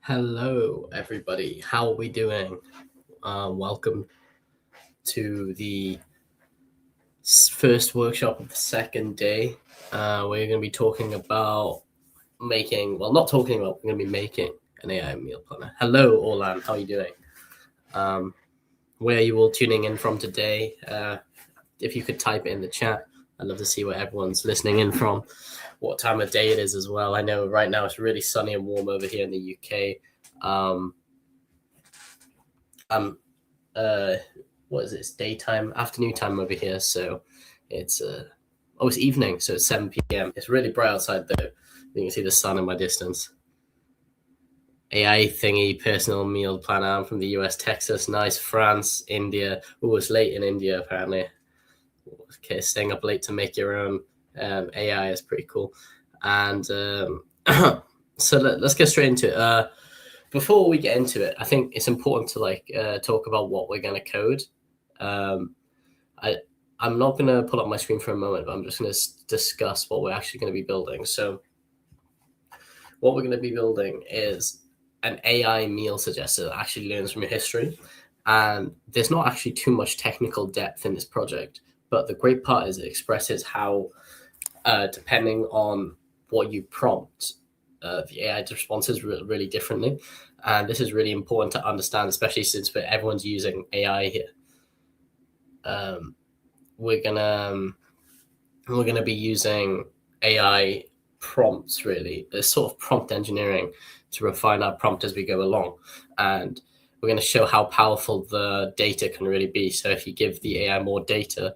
Hello, everybody. How are we doing? Welcome to the first workshop of the second day. We're going to be talking about we're going to be making an AI meal planner. Hello, Orlan. How are you doing? Where are you all tuning in from today? If you could type it in the chat, I'd love to see where everyone's listening in from, what time of day it is as well. I know right now it's really sunny and warm over here in the UK. What is it? It's daytime, afternoon time over here. So it's it's evening. So it's 7 p.m. It's really bright outside though. You can see the sun in my distance. AI thingy, personal meal planner. I'm from the US, Texas, nice. France, India. Oh, it's late in India apparently. Okay, staying up late to make your own AI is pretty cool. And so let's get straight into it. Before we get into it, I think it's important to talk about what we're going to code. I'm not going to pull up my screen for a moment, but I'm just going to discuss what we're actually going to be building. So what we're going to be building is an AI meal suggester that actually learns from your history. And there's not actually too much technical depth in this project, but the great part is it expresses how, depending on what you prompt, the AI responses really differently. And this is really important to understand, especially since everyone's using AI here. We're gonna be using AI prompts, really. There's sort of prompt engineering to refine our prompt as we go along. And we're going to show how powerful the data can really be. So if you give the AI more data,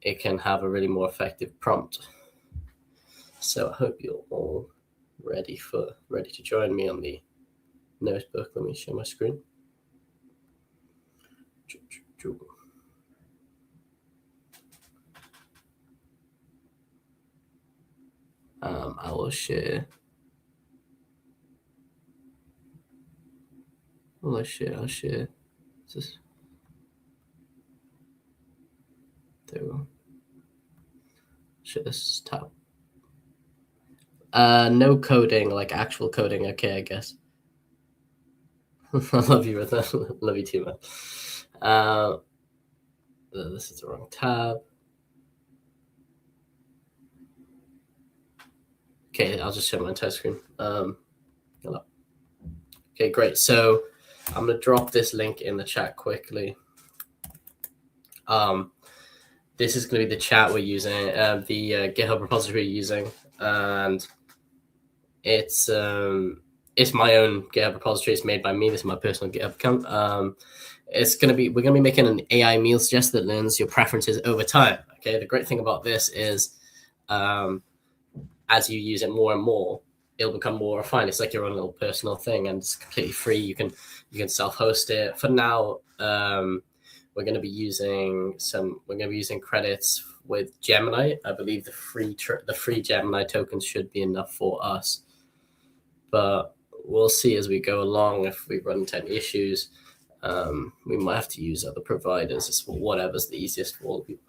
it can have a really more effective prompt. So I hope you're all ready to join me on the notebook. Let me share my screen. I will share. I'll share. Just there we go. Share this tab. No coding, like actual coding. Okay, I guess. I love you, Rita. Love you too, man. This is the wrong tab. Okay, I'll just show my entire screen. Okay, great. So I'm gonna drop this link in the chat quickly. This is gonna be the chat we're using, the GitHub repository we're using, and it's my own GitHub repository. It's made by me. This is my personal GitHub account. We're gonna be making an AI meal suggester that learns your preferences over time. Okay, the great thing about this is, as you use it more and more, it'll become more refined. It's like your own little personal thing, and it's completely free. You can self-host it. For now, we're going to be using credits with Gemini. I believe the free Gemini tokens should be enough for us, but we'll see as we go along. If we run into any issues, we might have to use other providers. It's whatever's the easiest for all people.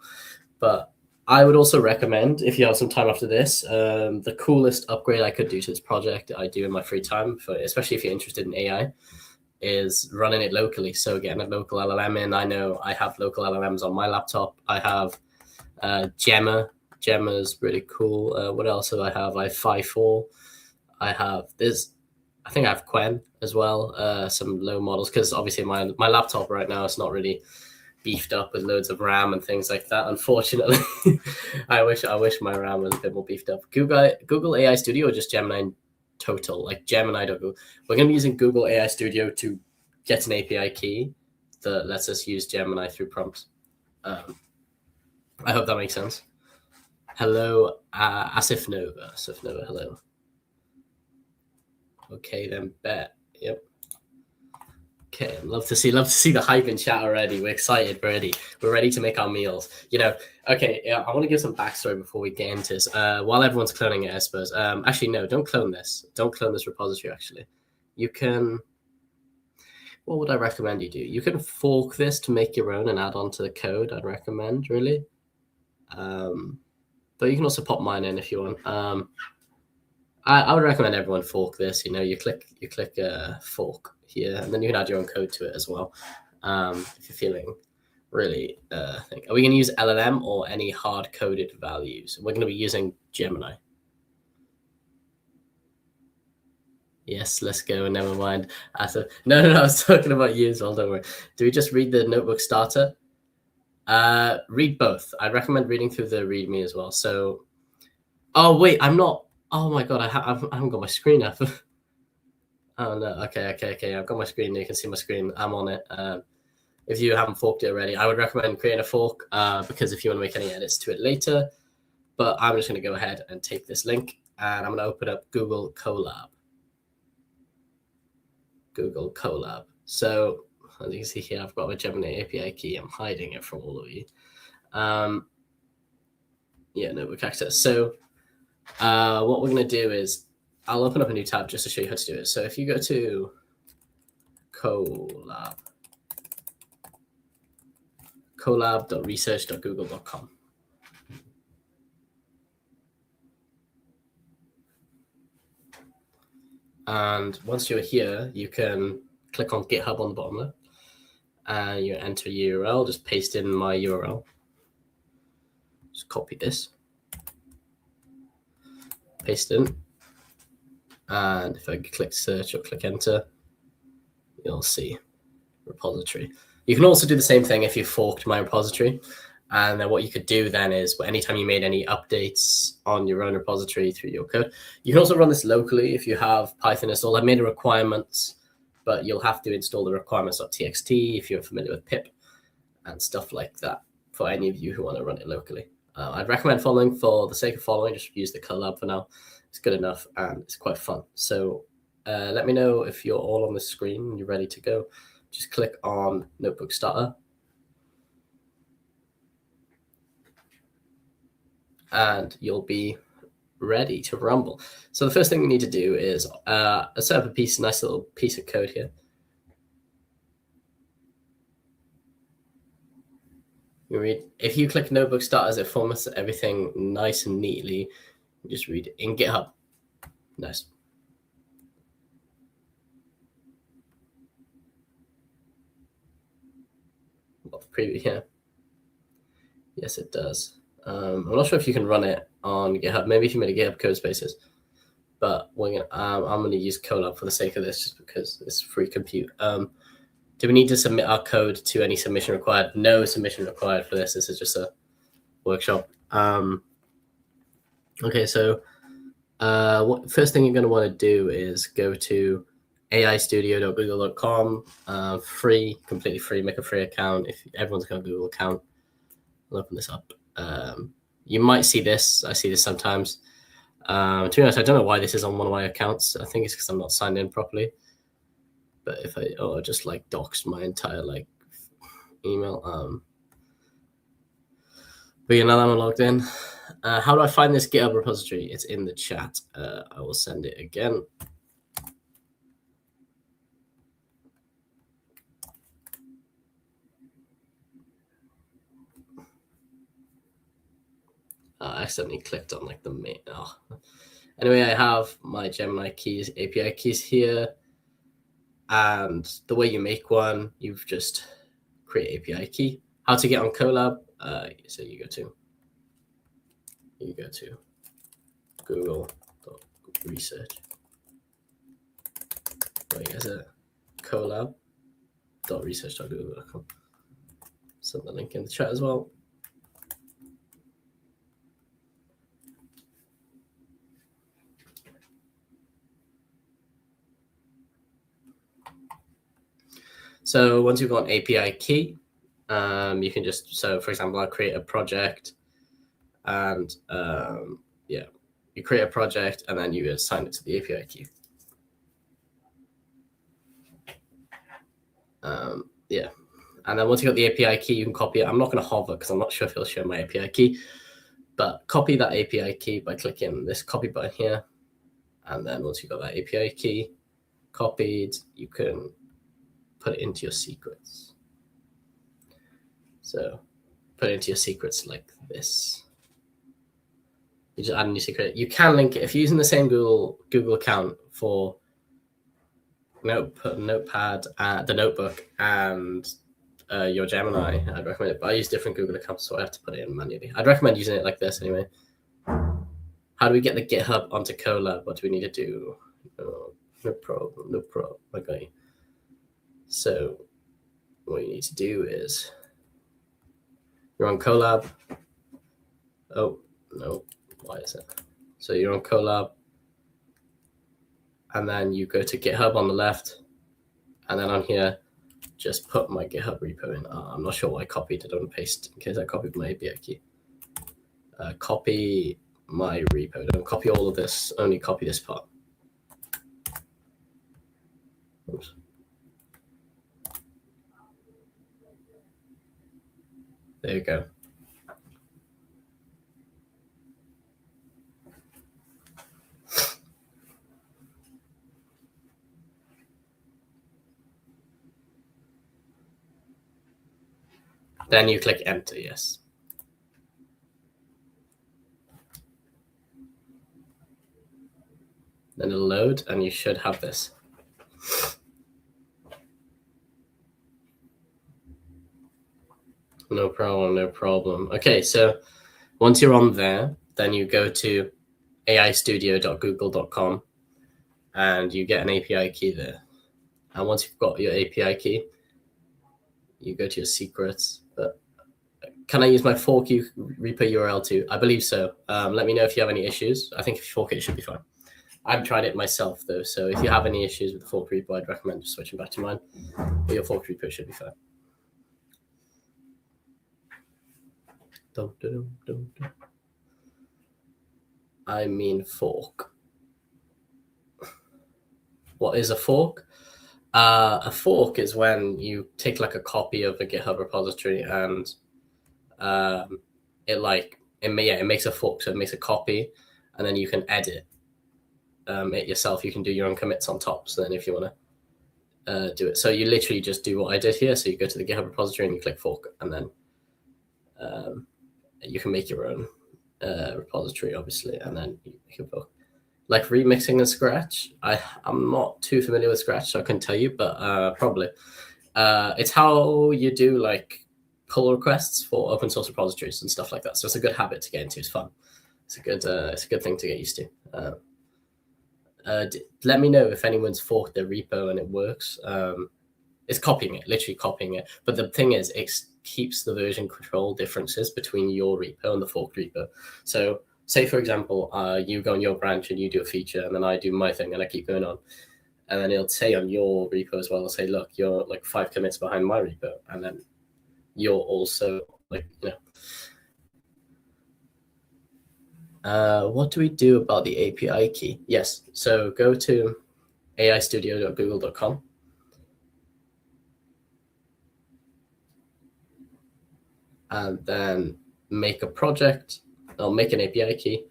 But I would also recommend, if you have some time after this, the coolest upgrade I could do to this project I do in my free time, especially if you're interested in AI, is running it locally. So getting a local LLM in. I know I have local LLMs on my laptop. I have Gemma. Gemma is really cool. What else do I have? I have 5.4. I think I have Quen as well. Some low models, because obviously my laptop right now is not really beefed up with loads of RAM and things like that. Unfortunately, I wish my RAM was a bit more beefed up. Google AI Studio or just Gemini in total, like Gemini.go. We're going to be using Google AI Studio to get an API key that lets us use Gemini through prompts. I hope that makes sense. Hello, Asif Nova. Hello. Okay, then bet. Yep. Okay, love to see the hype in chat already. We're excited. We're ready to make our meals. Okay. Yeah, I want to give some backstory before we get into this. While everyone's cloning it, I suppose. Actually, no, don't clone this. Don't clone this repository. Actually, you can. What would I recommend you do? You can fork this to make your own and add on to the code. I'd recommend, really. But you can also pop mine in if you want. I would recommend everyone fork this. You click fork here, and then you can add your own code to it as well. If you're feeling really, are we going to use LLM or any hard-coded values? We're going to be using Gemini. Yes, let's go. Never mind. No, I was talking about you as well. Don't worry. Do we just read the notebook starter? Read both. I'd recommend reading through the README as well. So, oh wait, I'm not. Oh my god, I haven't got my screen up. Oh no. Okay. I've got my screen. You can see my screen. I'm on it. If you haven't forked it already, I would recommend creating a fork because if you want to make any edits to it later. But I'm just going to go ahead and take this link and I'm going to open up Google Colab. So as you can see here, I've got my Gemini API key. I'm hiding it from all of you. Notebook access. So what we're going to do is I'll open up a new tab just to show you how to do it. So if you go to colab.research.google.com. And once you're here, you can click on GitHub on the bottom left. And you enter a URL, just paste in my URL. Just copy this. Paste in. And if I click search or click enter, you'll see repository. You can also do the same thing if you forked my repository. And then what you could do then is anytime you made any updates on your own repository through your code, you can also run this locally if you have Python installed. I've made the requirements, but you'll have to install the requirements.txt if you're familiar with pip and stuff like that for any of you who want to run it locally. I'd recommend following. For the sake of following, just use the Colab for now. It's good enough and it's quite fun. So let me know if you're all on the screen and you're ready to go. Just click on Notebook Starter. And you'll be ready to rumble. So the first thing we need to do is set up a nice little piece of code here. If you click Notebook Starters, it formats everything nice and neatly. You just read it in GitHub. Nice. Preview here. Yes, it does. I'm not sure if you can run it on GitHub. Maybe if you made a GitHub code spaces. but I'm gonna use Colab for the sake of this, just because it's free compute. Do we need to submit our code to any submission required? No submission required for this. This is just a workshop. Okay, so first thing you're going to want to do is go to aistudio.google.com. Free, completely free. Make a free account. If everyone's got a Google account, I'll open this up. You might see this. I see this sometimes. To be honest, I don't know why this is on one of my accounts. I think it's because I'm not signed in properly. But if I just like doxed my entire like email. But yeah, now that I'm logged in, how do I find this GitHub repository? It's in the chat. I will send it again. I accidentally clicked on like the main. Oh. Anyway, I have my Gemini keys, API keys here. And the way you make one, you've just create API key. How to get on Colab? So you go to Google.research. Wait, is it Colab.research.google.com? Send the link in the chat as well. So once you've got an API key, you can just, so for example, I'll create a project, and you create a project and then you assign it to the API key. And then once you got the API key, you can copy it. I'm not going to hover because I'm not sure if it'll show my API key, but copy that API key by clicking this copy button here. And then once you've got that API key copied, you can put it into your secrets. So put it into your secrets like this. You just add a new secret. You can link it if you're using the same Google account for Notepad, the notebook, and your Gemini. I'd recommend it, but I use different Google accounts, so I have to put it in manually. I'd recommend using it like this anyway. How do we get the GitHub onto Colab? What do we need to do? No problem. Okay. So what you need to do is you're on Colab. Oh, no. Why is it? So you're on Colab, and then you go to GitHub on the left, and then on here, just put my GitHub repo in. I'm not sure why I copied it on paste, in case I copied my API key. Copy my repo. Don't copy all of this, only copy this part. Oops. There you go. Then you click enter, yes. Then it'll load, and you should have this. No problem. Okay, so once you're on there, then you go to aistudio.google.com, and you get an API key there. And once you've got your API key, you go to your secrets. But can I use my fork repo URL too? I believe so. Let me know if you have any issues. I think if you fork it, it should be fine. I've tried it myself though, so if you have any issues with the fork repo, I'd recommend just switching back to mine. But your fork repo should be fine. I mean fork. What is a fork? A fork is when you take like a copy of a GitHub repository and it makes a fork, so it makes a copy, and then you can edit it yourself. You can do your own commits on top. So then if you want to do it, so you literally just do what I did here. So you go to the GitHub repository and you click fork, and then you can make your own repository, obviously, and then you can fork. Like remixing in Scratch, I'm not too familiar with Scratch, so I couldn't tell you, but probably. It's how you do like pull requests for open source repositories and stuff like that. So it's a good habit to get into. It's fun. It's a good thing to get used to. let me know if anyone's forked their repo and it works. It's copying it, literally copying it. But the thing is, it keeps the version control differences between your repo and the forked repo. So say, for example, you go on your branch and you do a feature, and then I do my thing and I keep going on. And then it'll say on your repo as well, it'll say, look, you're like 5 commits behind my repo. And then you're also like, what do we do about the API key? Yes, so go to aistudio.google.com. And then make a project, or make an API key,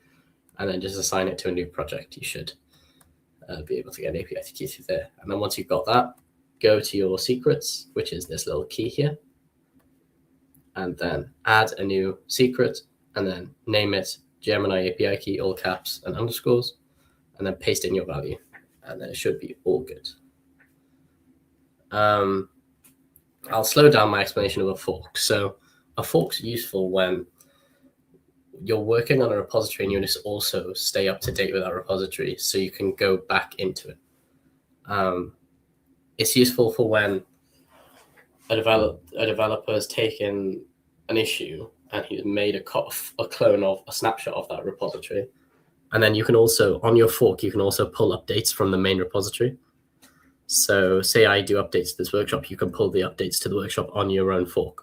and then just assign it to a new project. You should be able to get an API key through there. And then once you've got that, go to your secrets, which is this little key here, and then add a new secret, and then name it Gemini API key, all caps and underscores, and then paste in your value, and then it should be all good. I'll slow down my explanation of a fork. So a fork's useful when you're working on a repository and you want to also stay up to date with that repository so you can go back into it. It's useful for when a developer has taken an issue and he's made a clone of a snapshot of that repository. And then you can also, on your fork, you can also pull updates from the main repository. So say I do updates to this workshop, you can pull the updates to the workshop on your own fork.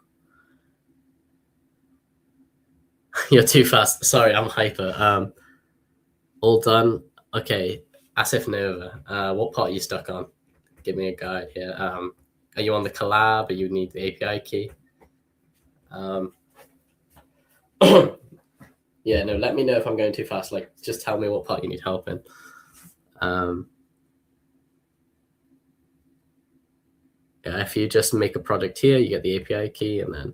You're too fast. Sorry, I'm hyper. All done. Okay, Asif Nova. What part are you stuck on? Give me a guide here. Are you on the collab, or you need the API key? Yeah, no, let me know if I'm going too fast. Like, just tell me what part you need help in. Yeah, if you just make a project here, you get the API key, and then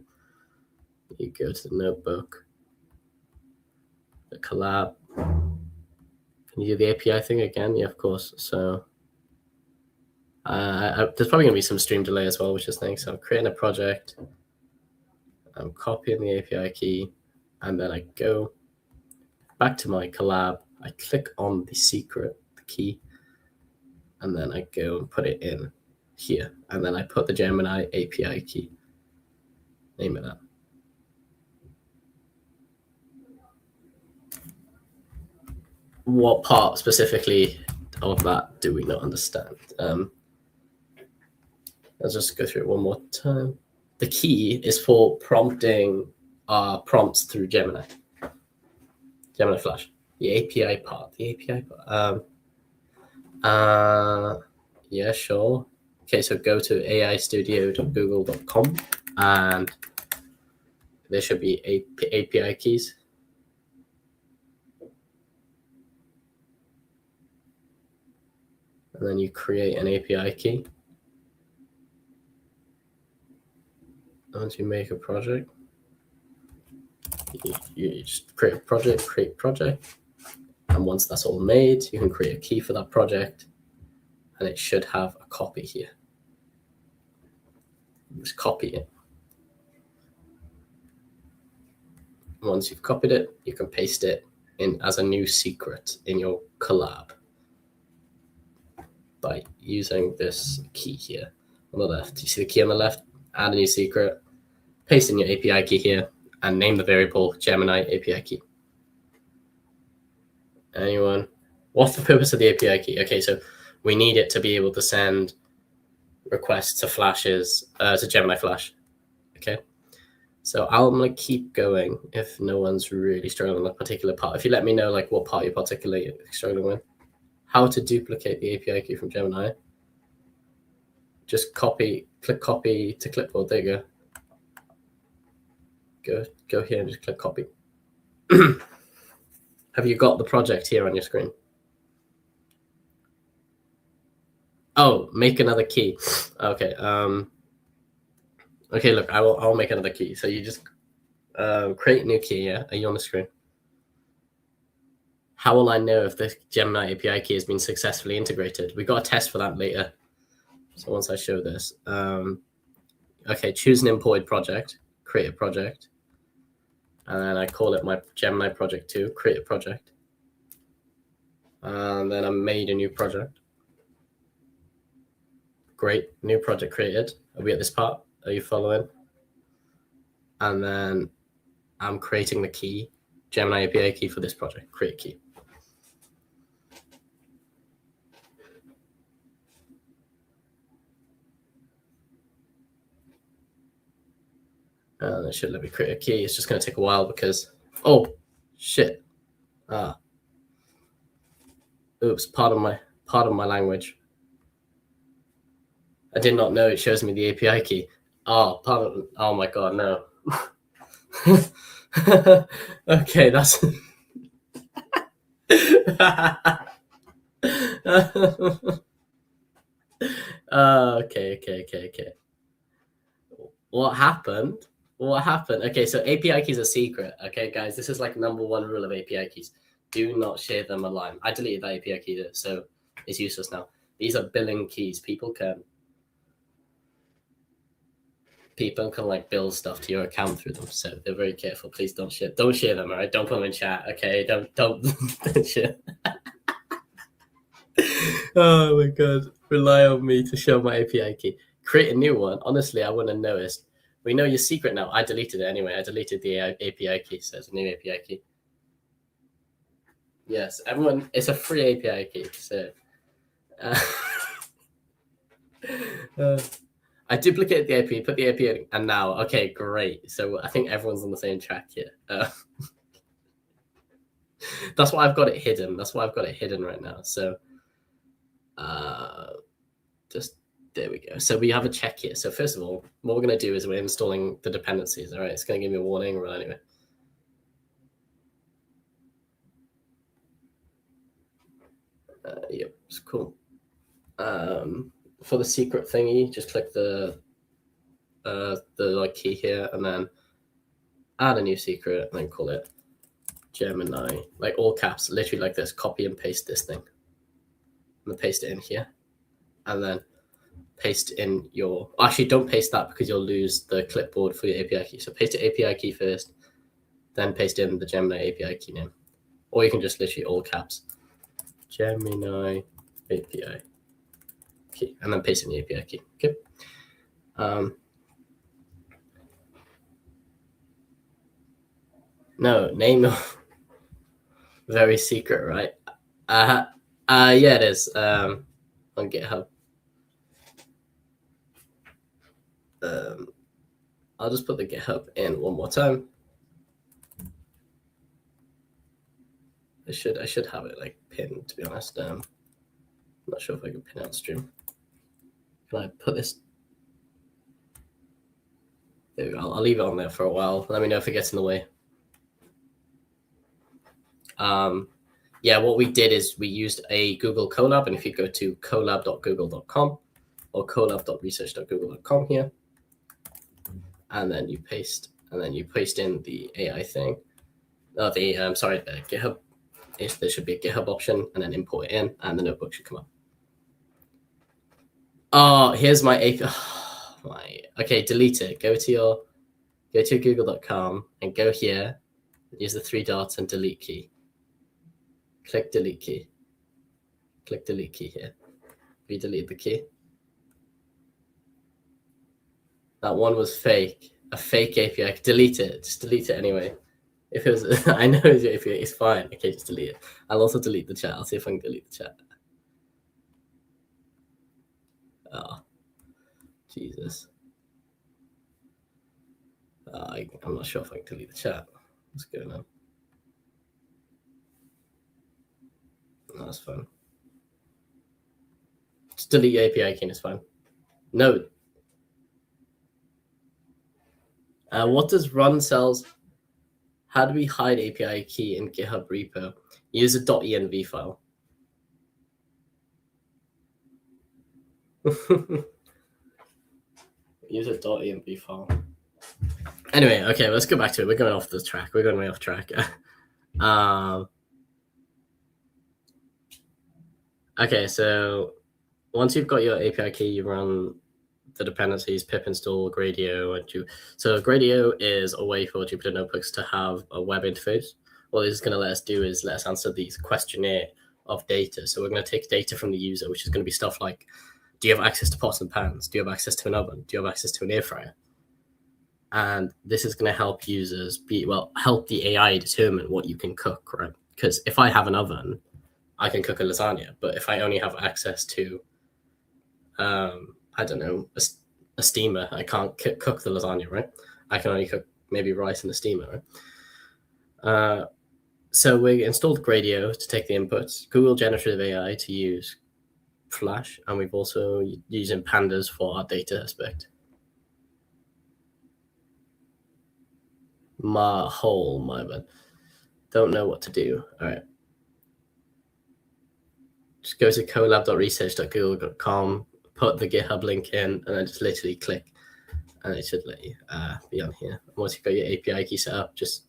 you go to the notebook, the collab. Can you do the API thing again? Yeah, of course. So there's probably going to be some stream delay as well, which is nice. So I'm creating a project. I'm copying the API key, and then I go back to my collab. I click on the secret, the key, and then I go and put it in here. And then I put the Gemini API key. Name it that. What part specifically of that do we not understand? Let's just go through it one more time. The key is for prompting prompts through Gemini Flash. The API part. Yeah, sure. Okay, so go to aistudio.google.com, and there should be API keys. And then you create an API key. Once you make a project, you just create project. And once that's all made, you can create a key for that project, and it should have a copy here. Just copy it. Once you've copied it, you can paste it in as a new secret in your collab by using this key here on the left. You see the key on the left? Add a new secret, paste in your API key here, and name the variable Gemini API key. Anyone? What's the purpose of the API key? Okay, so we need it to be able to send requests to flashes, to Gemini Flash. Okay, so I'm gonna keep going if no one's really struggling with a particular part. If you let me know like what part you're particularly struggling with. How to duplicate the API key from Gemini. Just click copy to clipboard. There you go. Go here and just click copy. Have you got the project here on your screen? Oh, make another key. Okay. Okay, look, I'll make another key. So you just create a new key. Yeah, are you on the screen? How will I know if the Gemini API key has been successfully integrated? We got a test for that later. So once I show this, okay, choose an imported project, create a project, and then I call it my Gemini project 2, create a project. And then I made a new project. Great, new project created. Are we at this part? Are you following? And then I'm creating the key, Gemini API key for this project. Create key. And it should let me create a key. It's just going to take a while because, oh, shit. Oops, pardon my language. I did not know it shows me the API key. Oh, pardon. Oh my god, no. Okay, that's. Okay. What happened? Okay, so API keys are secret. Okay, guys, this is like number one rule of API keys. Do not share them online. I deleted that API key, so it's useless now. These are billing keys. People can like build stuff to your account through them, so they're very careful. Please don't share them. All right, don't put them in chat. Okay, don't share. Oh my god, rely on me to show my API key. Create a new one. Honestly, I wouldn't have noticed. We know your secret now. I deleted it anyway. I deleted the API key, so it's a new API key. Yes, everyone, it's a free API key. So I duplicated the API, put the API, and now, okay, great. So I think everyone's on the same track here. That's why I've got it hidden. Right now. So just there we go. So we have a check here. So first of all, what we're going to do is we're installing the dependencies. All right, it's going to give me a warning. Well, anyway. Yep, it's cool. For the secret thingy, just click the like key here, and then add a new secret, and then call it Gemini, like all caps, literally like this. Copy and paste this thing, and then paste it in here, and then paste in your. Actually, don't paste that because you'll lose the clipboard for your API key. So paste the API key first, then paste in the Gemini API key name, or you can just literally all caps Gemini API key, and then paste in the API key. Okay. No, name very secret, right? Yeah, it is. On GitHub. I'll just put the GitHub in one more time. I should have it like pinned, to be honest. I'm not sure if I can pin out stream. Can I put this? There we go. I'll leave it on there for a while. Let me know if it gets in the way. Yeah, what we did is we used a Google Colab, and if you go to colab.google.com or colab.research.google.com here, and then you paste in the AI thing. Oh, the GitHub. There should be a GitHub option, and then import it in, and the notebook should come up. Oh, here's my API. Oh, okay, delete it. Go to google.com and go here. Use the 3 dots and delete key. Click delete key. Click delete key here. Delete the key. That one was fake. A fake API. Delete it. Just delete it anyway. If it was, I know it's your API. It's fine. Okay, just delete it. I'll also delete the chat. I'll see if I can delete the chat. Oh, Jesus. I'm not sure if I can delete the chat. What's going on? No, that's fine. Just delete your API key, it's fine. No. What does run cells? How do we hide API key in GitHub repo? Use a .env file. Use a .env file. Anyway, okay, let's go back to it. We're going off the track. We're going way off track. Okay, so once you've got your API key, you run the dependencies pip install Gradio. So Gradio is a way for Jupyter Notebooks to have a web interface. What this is going to let us do is let us answer these questionnaire of data. So we're going to take data from the user, which is going to be stuff like, do you have access to pots and pans? Do you have access to an oven? Do you have access to an air fryer? And this is going to help users help the AI determine what you can cook, right? Because if I have an oven, I can cook a lasagna. But if I only have access to, I don't know, a steamer, I can't cook the lasagna, right? I can only cook maybe rice in the steamer, right? So we installed Gradio to take the inputs, Google Generative AI to use Flash, and we've also using pandas for our data aspect. My bad. Don't know what to do. All right. Just go to colab.research.google.com, put the GitHub link in, and then just literally click, and it should let you be on here. Once you've got your API key set up, just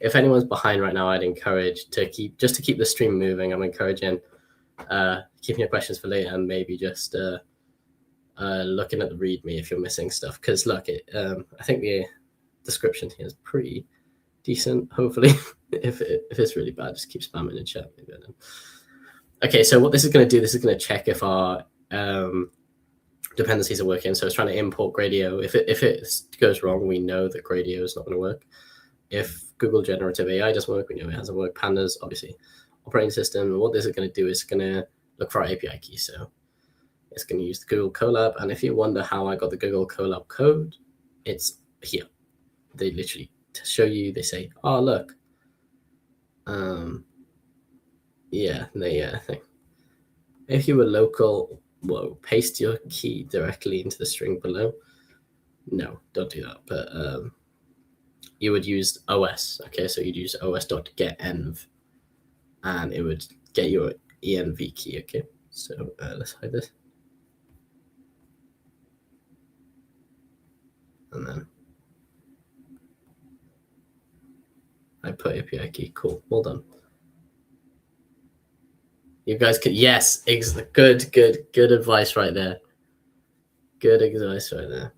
if anyone's behind right now, I'd encourage to keep the stream moving. I'm encouraging keeping your questions for later, and maybe just looking at the README if you're missing stuff. Because look, I think the description here is pretty decent. Hopefully, if it's really bad, just keep spamming in chat. Maybe I don't. Okay, so what this is going to do, this is going to check if our dependencies are working. So it's trying to import Gradio. If it goes wrong, we know that Gradio is not going to work. If Google Generative AI doesn't work, we know it hasn't worked. Pandas, obviously, operating system. What this is going to do is going to look for our API key. So it's going to use the Google Colab. And if you wonder how I got the Google Colab code, it's here. They literally show you, they say, oh, look. Yeah, thing. If you were local, paste your key directly into the string below. No, don't do that. But you would use OS. Okay, so you'd use os.getEnv, and it would get your env key. Okay, so let's hide this, and then I put API key. Cool, well done. You guys could, yes, good advice right there. Good advice right there.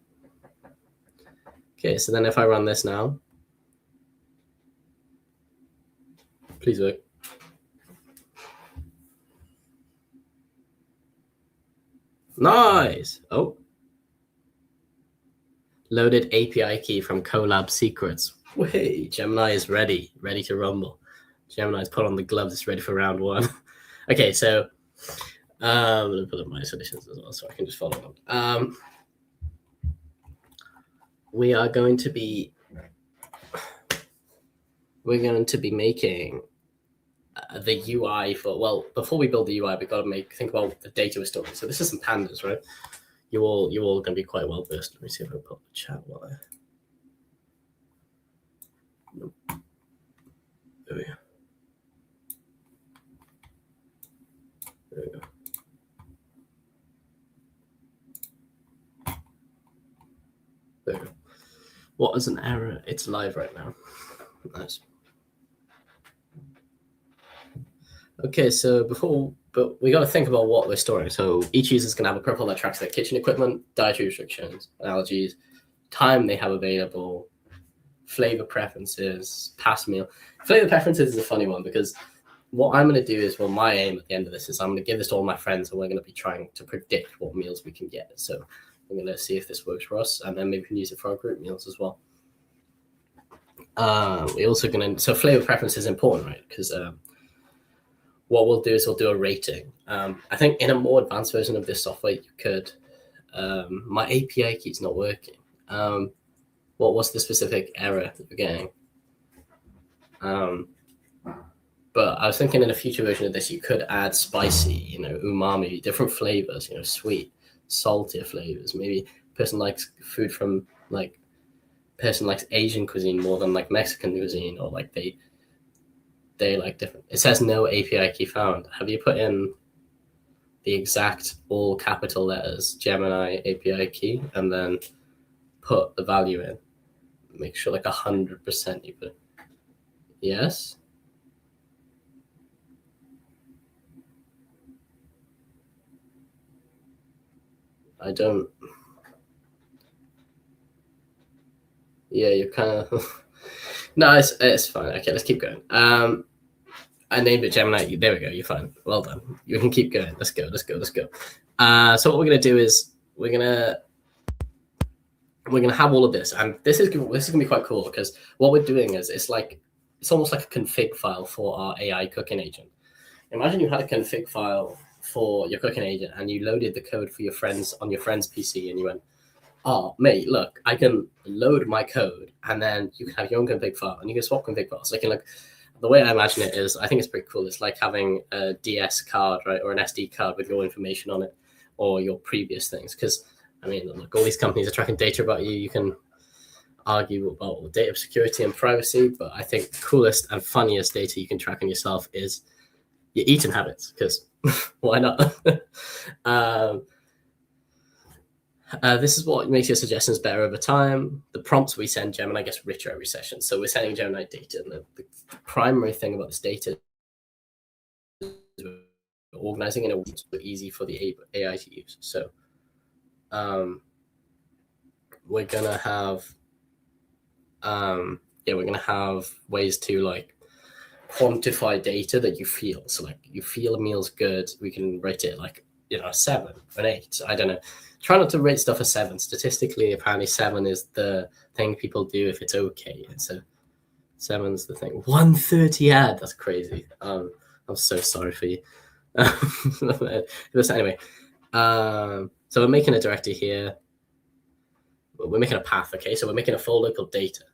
Okay, so then if I run this now, please work. Nice. Oh, loaded API key from Colab secrets. Wait, Gemini is ready to rumble. Gemini's put on the gloves. It's ready for round one. Okay, so I'm gonna put up my solutions as well, so I can just follow up. We're going to be making the UI for, before we build the UI, we've got to think about the data we're storing. So this is some pandas, right? You're all going to be quite well versed. Let me see if I can put the chat while I. Nope. There we go. There we go. There we go. What is an error? It's live right now. Nice. Okay, so but we got to think about what we're storing. So each user is going to have a profile that tracks their kitchen equipment, dietary restrictions, allergies, time they have available, flavor preferences, past meal. Flavor preferences is a funny one because what I'm going to do is, my aim at the end of this is I'm going to give this to all my friends, and we're going to be trying to predict what meals we can get. So I'm going to see if this works for us, and then maybe we can use it for our group meals as well. We also going to, so flavor preference is important, right? Because what we'll do is we'll do a rating. I think in a more advanced version of this software, you could, my API key is not working. What was the specific error that you're getting? But I was thinking in a future version of this, you could add spicy, umami, different flavors, sweet, saltier flavors. Maybe person likes food from person likes Asian cuisine more than Mexican cuisine, or they like different. It says no API key found. Have you put in the exact all capital letters Gemini API key and then put the value in? Make sure 100% you put it. Yes. I don't. Yeah, you're kind of. No, it's fine. Okay, let's keep going. I named it Gemini. There we go. You're fine. Well done. You can keep going. Let's go. So what we're gonna do is we're gonna have all of this, and this is gonna be quite cool because what we're doing is it's almost like a config file for our AI cooking agent. Imagine you had a config file for your cooking agent, and you loaded the code for your friends on your friend's PC, and you went, "Oh, mate, look, I can load my code, and then you can have your own config file, and you can swap config files." The way I imagine it is, I think it's pretty cool. It's like having a DS card, right, or an SD card with your information on it, or your previous things. Because I mean, look, all these companies are tracking data about you. You can argue about data security and privacy, but I think the coolest and funniest data you can track on yourself is your eating habits. Because why not? This is what makes your suggestions better over time. The prompts we send Gemini gets richer every session. So we're sending Gemini data. And the primary thing about this data is we're organizing in a way that's easy for the AI to use. So we're gonna have ways to like quantify data that you feel. So like you feel a meal's good, we can rate it like, a 7, an 8. I don't know. Try not to rate stuff a 7. Statistically, apparently 7 is the thing people do if it's okay. So 7's the thing. 130 ad. That's crazy. I'm so sorry for you. Anyway, so we're making a directory here. We're making a path. Okay, so we're making a folder called data,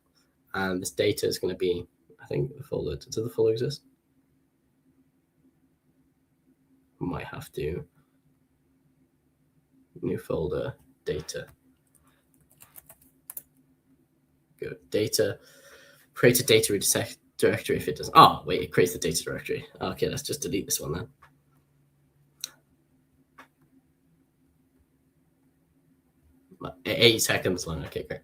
and this data is going to be, I think, the folder. Does the folder exist? Might have to. New folder, data. Go data. Create a data directory if it doesn't. Oh, wait, it creates the data directory. Okay, let's just delete this one then. But 8 seconds long. Okay, great.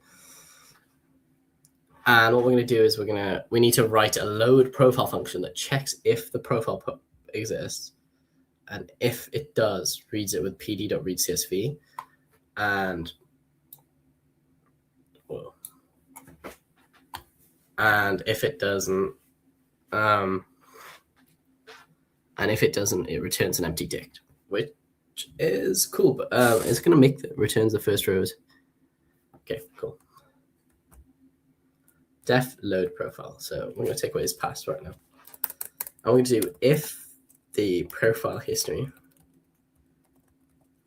And what we're going to do is we need to write a load profile function that checks if the profile exists. And if it does, reads it with pd.readcsv. And if it doesn't, it returns an empty dict, which is cool. But it's going to returns the first rows. Okay, cool. Def load profile. So we're going to take away this pass right now. I'm going to do if the profile history,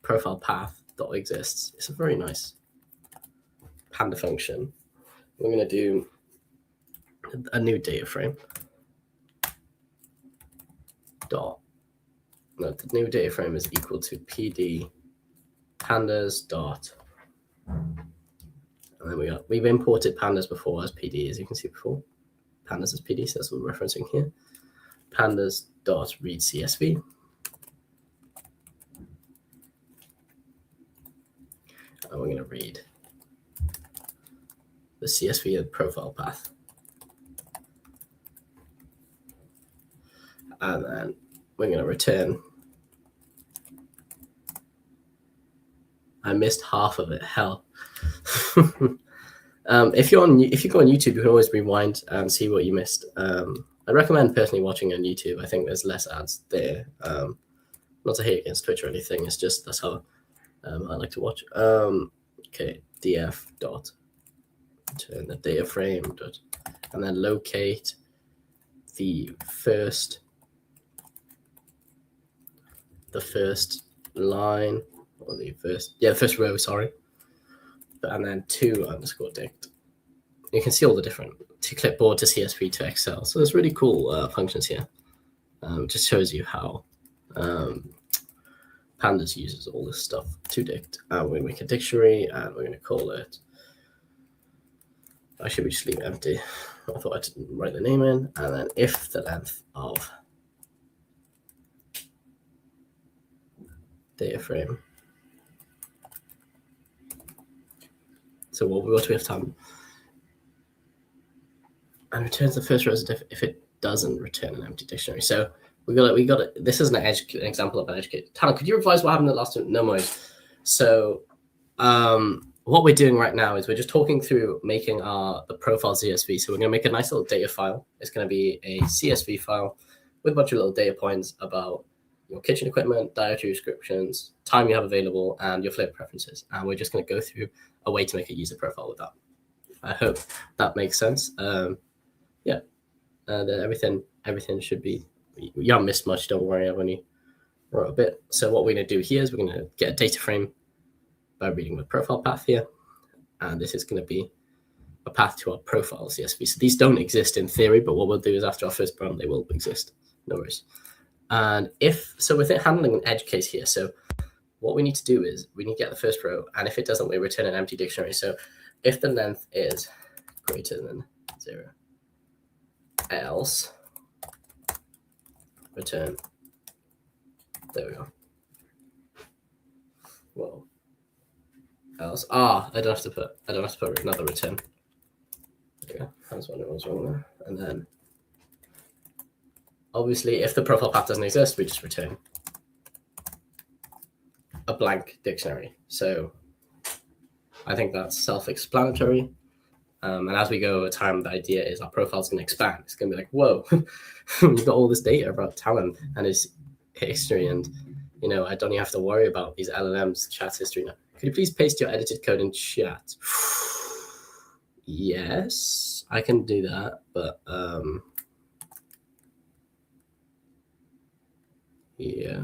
profile path exists. It's a very nice Panda function. We're going to do a new data frame. The new data frame is equal to pd pandas dot. And then we've imported pandas before as PD, as you can see before. Pandas as PD, so that's what we're referencing here. Pandas dot read CSV. And we're going to read the CSV of the profile path. And then we're going to return. I missed half of it. Hell. If you go on YouTube, you can always rewind and see what you missed. I recommend personally watching on YouTube. I think there's less ads there. Not to hate against Twitch or anything. It's just that's how I like to watch. Okay, df dot turn the data frame dot, and then locate the first line, or the first row, sorry, and then to_dict. You can see all the different, to clipboard, to CSV, to Excel. So there's really cool functions here. Just shows you how Pandas uses all this stuff to dict. We're going to make a dictionary, and we're going to call it, actually we just leave it empty. I thought I didn't write the name in. And then if the length of data frame. So what do we have time? And returns the first row if it doesn't return an empty dictionary. So we got it. This is an example of an edge case. Tanner, could you revise what happened in the last one? No worries. So what we're doing right now is we're just talking through making the profile CSV. So we're going to make a nice little data file. It's going to be a CSV file with a bunch of little data points about your kitchen equipment, dietary restrictions, time you have available, and your flavor preferences. And we're just going to go through a way to make a user profile with that. I hope that makes sense. Everything should be, you haven't missed much, don't worry, I've only wrote a bit. So what we're going to do here is we're going to get a data frame by reading the profile path here. And this is going to be a path to our profile CSV. So these don't exist in theory, but what we'll do is after our first program, they will exist. No worries. And with it handling an edge case here, so what we need to do is we need to get the first row, and if it doesn't, we return an empty dictionary. So if the length is greater than 0, else return. There we go. Well, else. I don't have to put another return. There we go. I was wondering what was wrong there. And then obviously if the profile path doesn't exist, we just return a blank dictionary. So I think that's self-explanatory. And as we go over time, the idea is our profile's going to expand. It's going to be like, whoa, we've got all this data about talent and his history, and I don't even have to worry about these LLMs chat history now. Could you please paste your edited code in chat? Yes, I can do that, but yeah,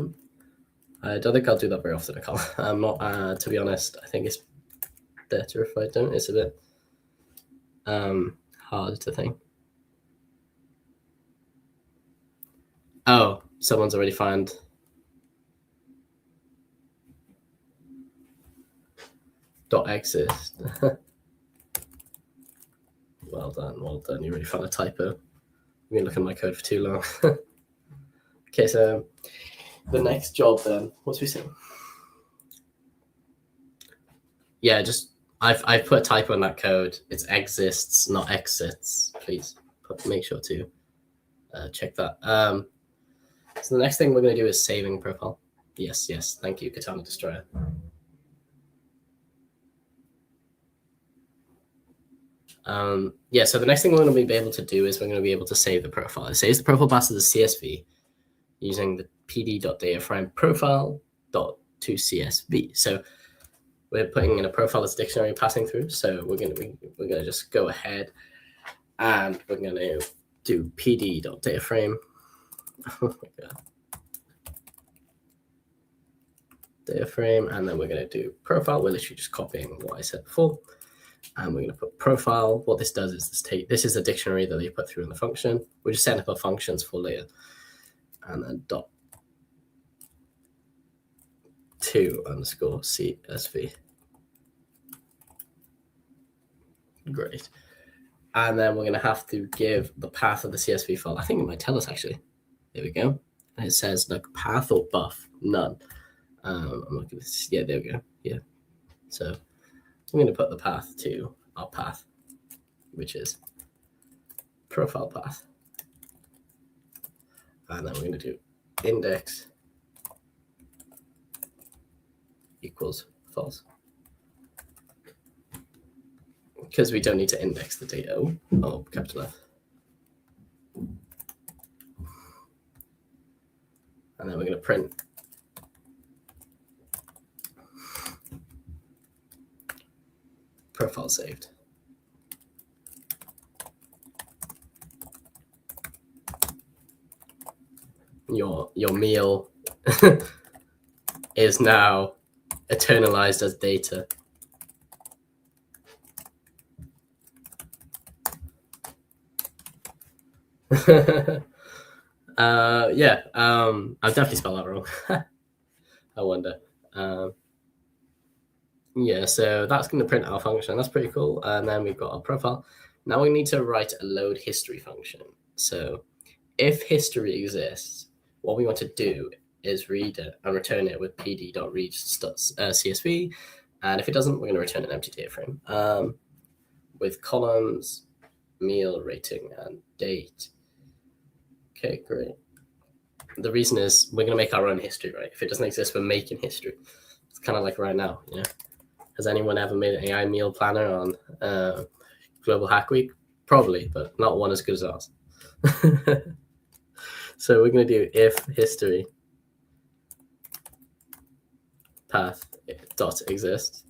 I don't think I'll do that very often. I'm not, to be honest. I think it's better if I don't. It's a bit hard to think. Oh, someone's already found. .exist. Well done. You really found a typo. I've been looking at my code for too long. Okay, so the next job then, what's we saying? Yeah, just I've put a typo in that code. It's exists, not exits. Please make sure to check that. So the next thing we're going to do is saving profile. Yes. Thank you, Katana Destroyer. So the next thing we're going to be able to do is we're going to be able to save the profile. It saves the profile path as a CSV using the pd.dataframe profile.toCSV. So we're putting in a profile as a dictionary passing through. So we're going to just go ahead and we're going to do pd.dataframe. Oh my God. Dataframe, and then we're going to do profile. We're literally just copying what I said before. And we're going to put profile. What this does is this is a dictionary that you put through in the function. We're just setting up our functions for later. And then .to_CSV. Great. And then we're going to have to give the path of the CSV file. I think it might tell us actually. There we go. And it says like path or buff, none. I'm looking at this. Yeah, there we go. Yeah. So I'm going to put the path to our path, which is profile path. And then we're going to do index equals false. Because we don't need to index the data. Oh, capital F. And then we're going to print profile saved. Your meal is now eternalized as data. I've definitely spelled that wrong. I wonder. So that's going to print our function. That's pretty cool. And then we've got our profile. Now we need to write a load history function. So if history exists, what we want to do is read it and return it with pd.read.csv. And if it doesn't, we're going to return an empty data frame with columns, meal, rating, and date. Okay, great. The reason is we're going to make our own history, right? If it doesn't exist, we're making history. It's kind of like right now, Has anyone ever made an AI meal planner on Global Hack Week? Probably, but not one as good as ours. So we're going to do if history path dot exists.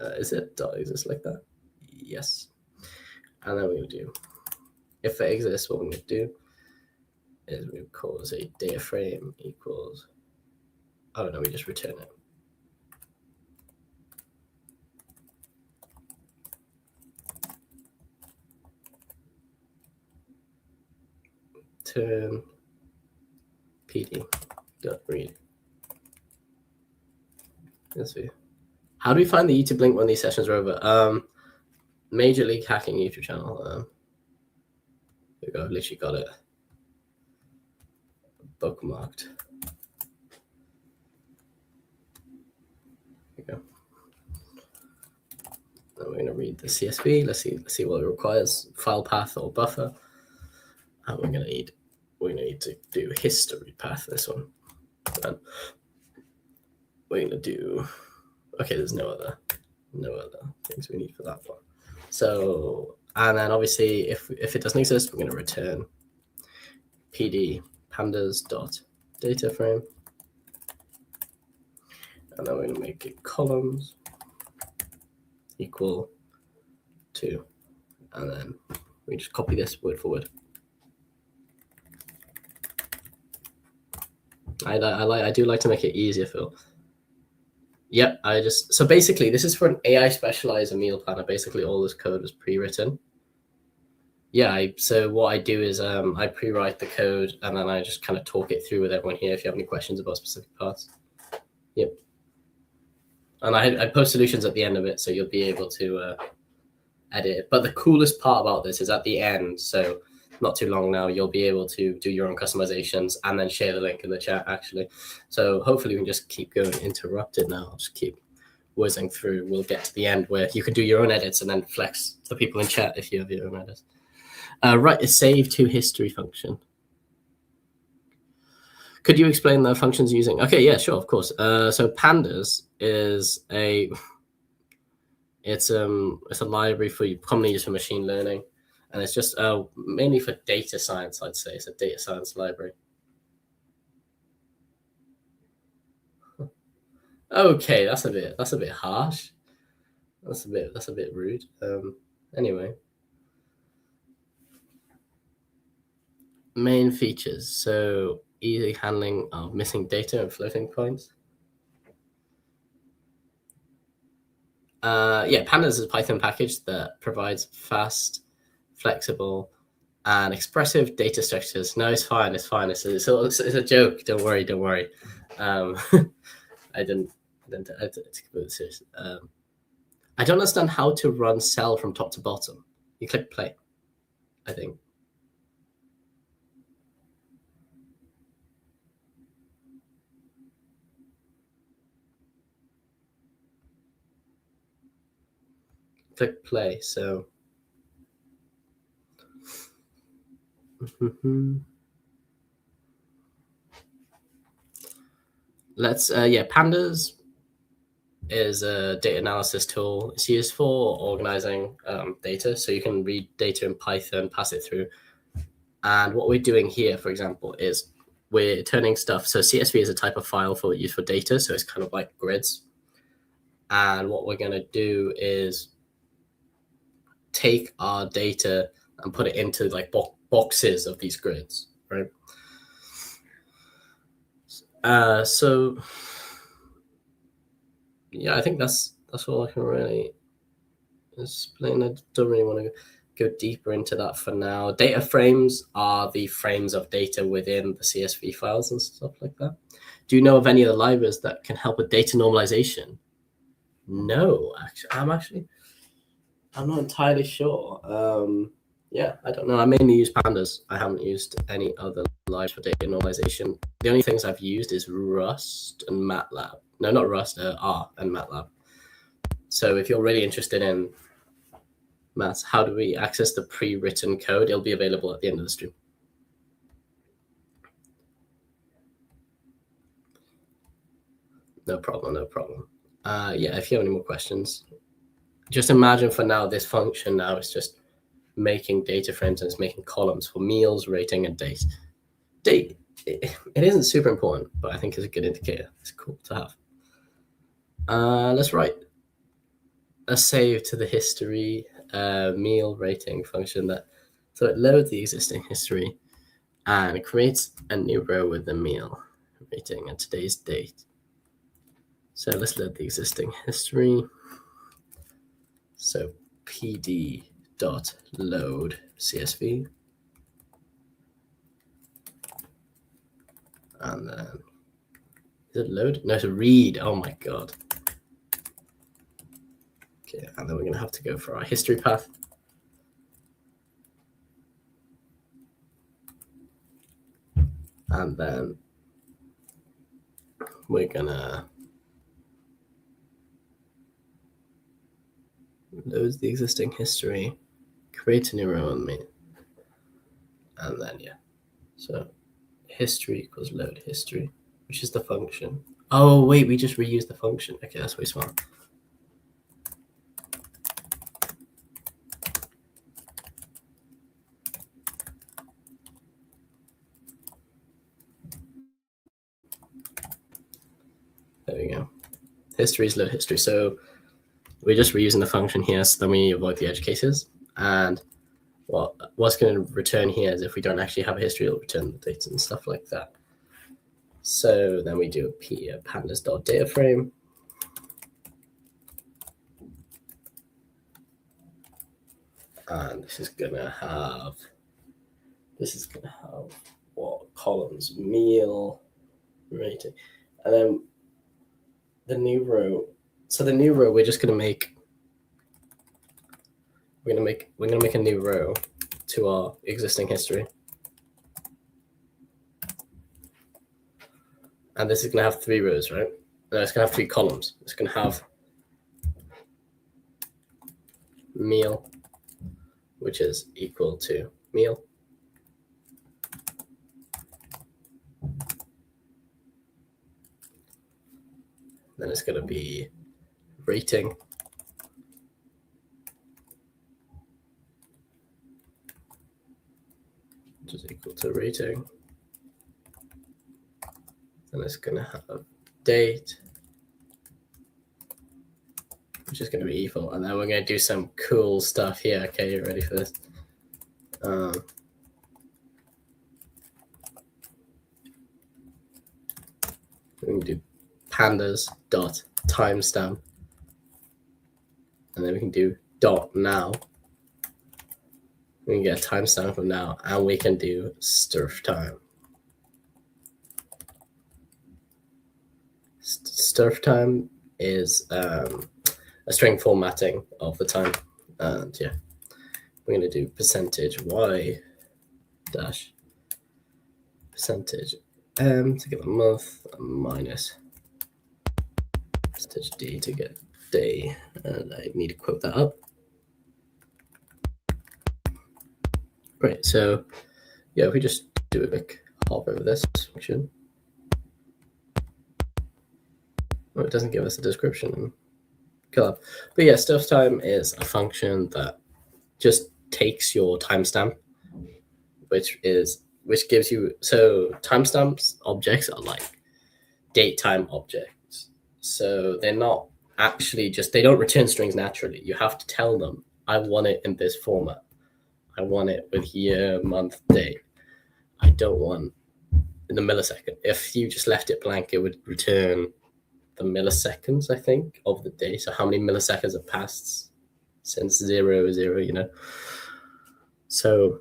Is it dot exists like that? Yes. And then we'll do if it exists. What we're going to do is we call this a data frame equals. Oh no, we just return it. Turn PD dot read. Let's see. How do we find the YouTube link when these sessions are over? Major League Hacking YouTube channel. Here we go. I've literally got it bookmarked. Here we go. Then we're going to read the CSV. Let's see what it requires: file path or buffer. And we're going to need to do history path. This one. And we're going to do. Okay, there's no other things we need for that one. So, and then obviously, if it doesn't exist, we're going to return PD pandas dot data frame, and then we're going to make it columns equal to, and then we just copy this word for word. I do like to make it easier, Phil. Yep, so basically this is for an AI specializer meal planner. Basically all this code was pre-written. Yeah, so what I do is I pre-write the code and then I just kind of talk it through with everyone here if you have any questions about specific parts. Yep. And I post solutions at the end of it, so you'll be able to edit it. But the coolest part about this is at the end, so not too long now, you'll be able to do your own customizations and then share the link in the chat, actually. So hopefully we can just keep going interrupted now. I'll just keep whizzing through. We'll get to the end where you can do your own edits and then flex the people in chat if you have your own edits. Write a save to history function. Could you explain the functions using? Okay, yeah, sure, of course. So pandas is it's a library for commonly used for machine learning. And it's just mainly for data science, I'd say. It's a data science library. Okay, that's a bit harsh. That's a bit rude. Anyway, main features. So easy handling of missing data and floating points. Yeah, Pandas is a Python package that provides fast, flexible, and expressive data structures. No, it's fine. It's a joke. Don't worry. I didn't take it serious. I don't understand how to run cell from top to bottom. You click play, I think. Click play. So. Pandas is a data analysis tool. It's used for organizing data. So you can read data in Python, pass it through. And what we're doing here, for example, is we're turning stuff. So CSV is a type of file used for data. So it's kind of like grids. And what we're going to do is take our data and put it into like boxes of these grids, right? So yeah, I think that's all I can really explain. I don't really want to go deeper into that for now. Data frames are the frames of data within the CSV files and stuff like that. Do you know of any of the libraries that can help with data normalization? No, actually, I'm not entirely sure. Yeah, I don't know. I mainly use pandas. I haven't used any other libraries for data normalization. The only things I've used is Rust and MATLAB. No, not Rust, R and MATLAB. So if you're really interested in maths, how do we access the pre-written code? It'll be available at the end of the stream. No problem. Yeah, if you have any more questions, just imagine for now, this function now is just making data frames and it's making columns for meals, rating, and date. Date, it isn't super important, but I think it's a good indicator. It's cool to have. Let's write a save to the history meal rating function so it loads the existing history and creates a new row with the meal rating and today's date. So let's load the existing history. So pd.load CSV. And then, is it load? No, it's a read. Oh my God. Okay, and then we're going to have to go for our history path. And then we're going to load the existing history, create a new row on me. And then, yeah. So history equals load history, which is the function. Oh, wait, we just reused the function. Okay, that's way smart. There we go. History is load history. So we're just reusing the function here, so then we avoid the edge cases. And what's going to return here is if we don't actually have a history, it'll return the dates and stuff like that. So then we do a pandas.data frame. And this is going to have what columns? Meal, rating. And then the new row. So the new row, we're just going to make we're going to make a new row to our existing history. And this is going to have 3 rows, right? No, it's going to have 3 columns. It's going to have meal, which is equal to meal. Then it's going to be rating, which is equal to rating. Then it's going to have date, which is going to be equal. And then we're going to do some cool stuff here. Okay, you ready for this? We can do pandas.timestamp. And then we can do .now. We can get a timestamp from now, and we can do stirf time. Stirf time is a string formatting of the time. And yeah, we're going to do %y dash %m to get the month minus %d to get day. And I need to quote that up. Right, so yeah, if we just do a quick hop over this function. Well, it doesn't give us a description. But yeah, stirf time is a function that just takes your timestamp, which gives you, so timestamps objects are like date time objects. So they're not actually they don't return strings naturally. You have to tell them, I want it in this format. I want it with year, month, date. I don't want in the millisecond. If you just left it blank, it would return the milliseconds, I think, of the day. So how many milliseconds have passed since 0, you know? So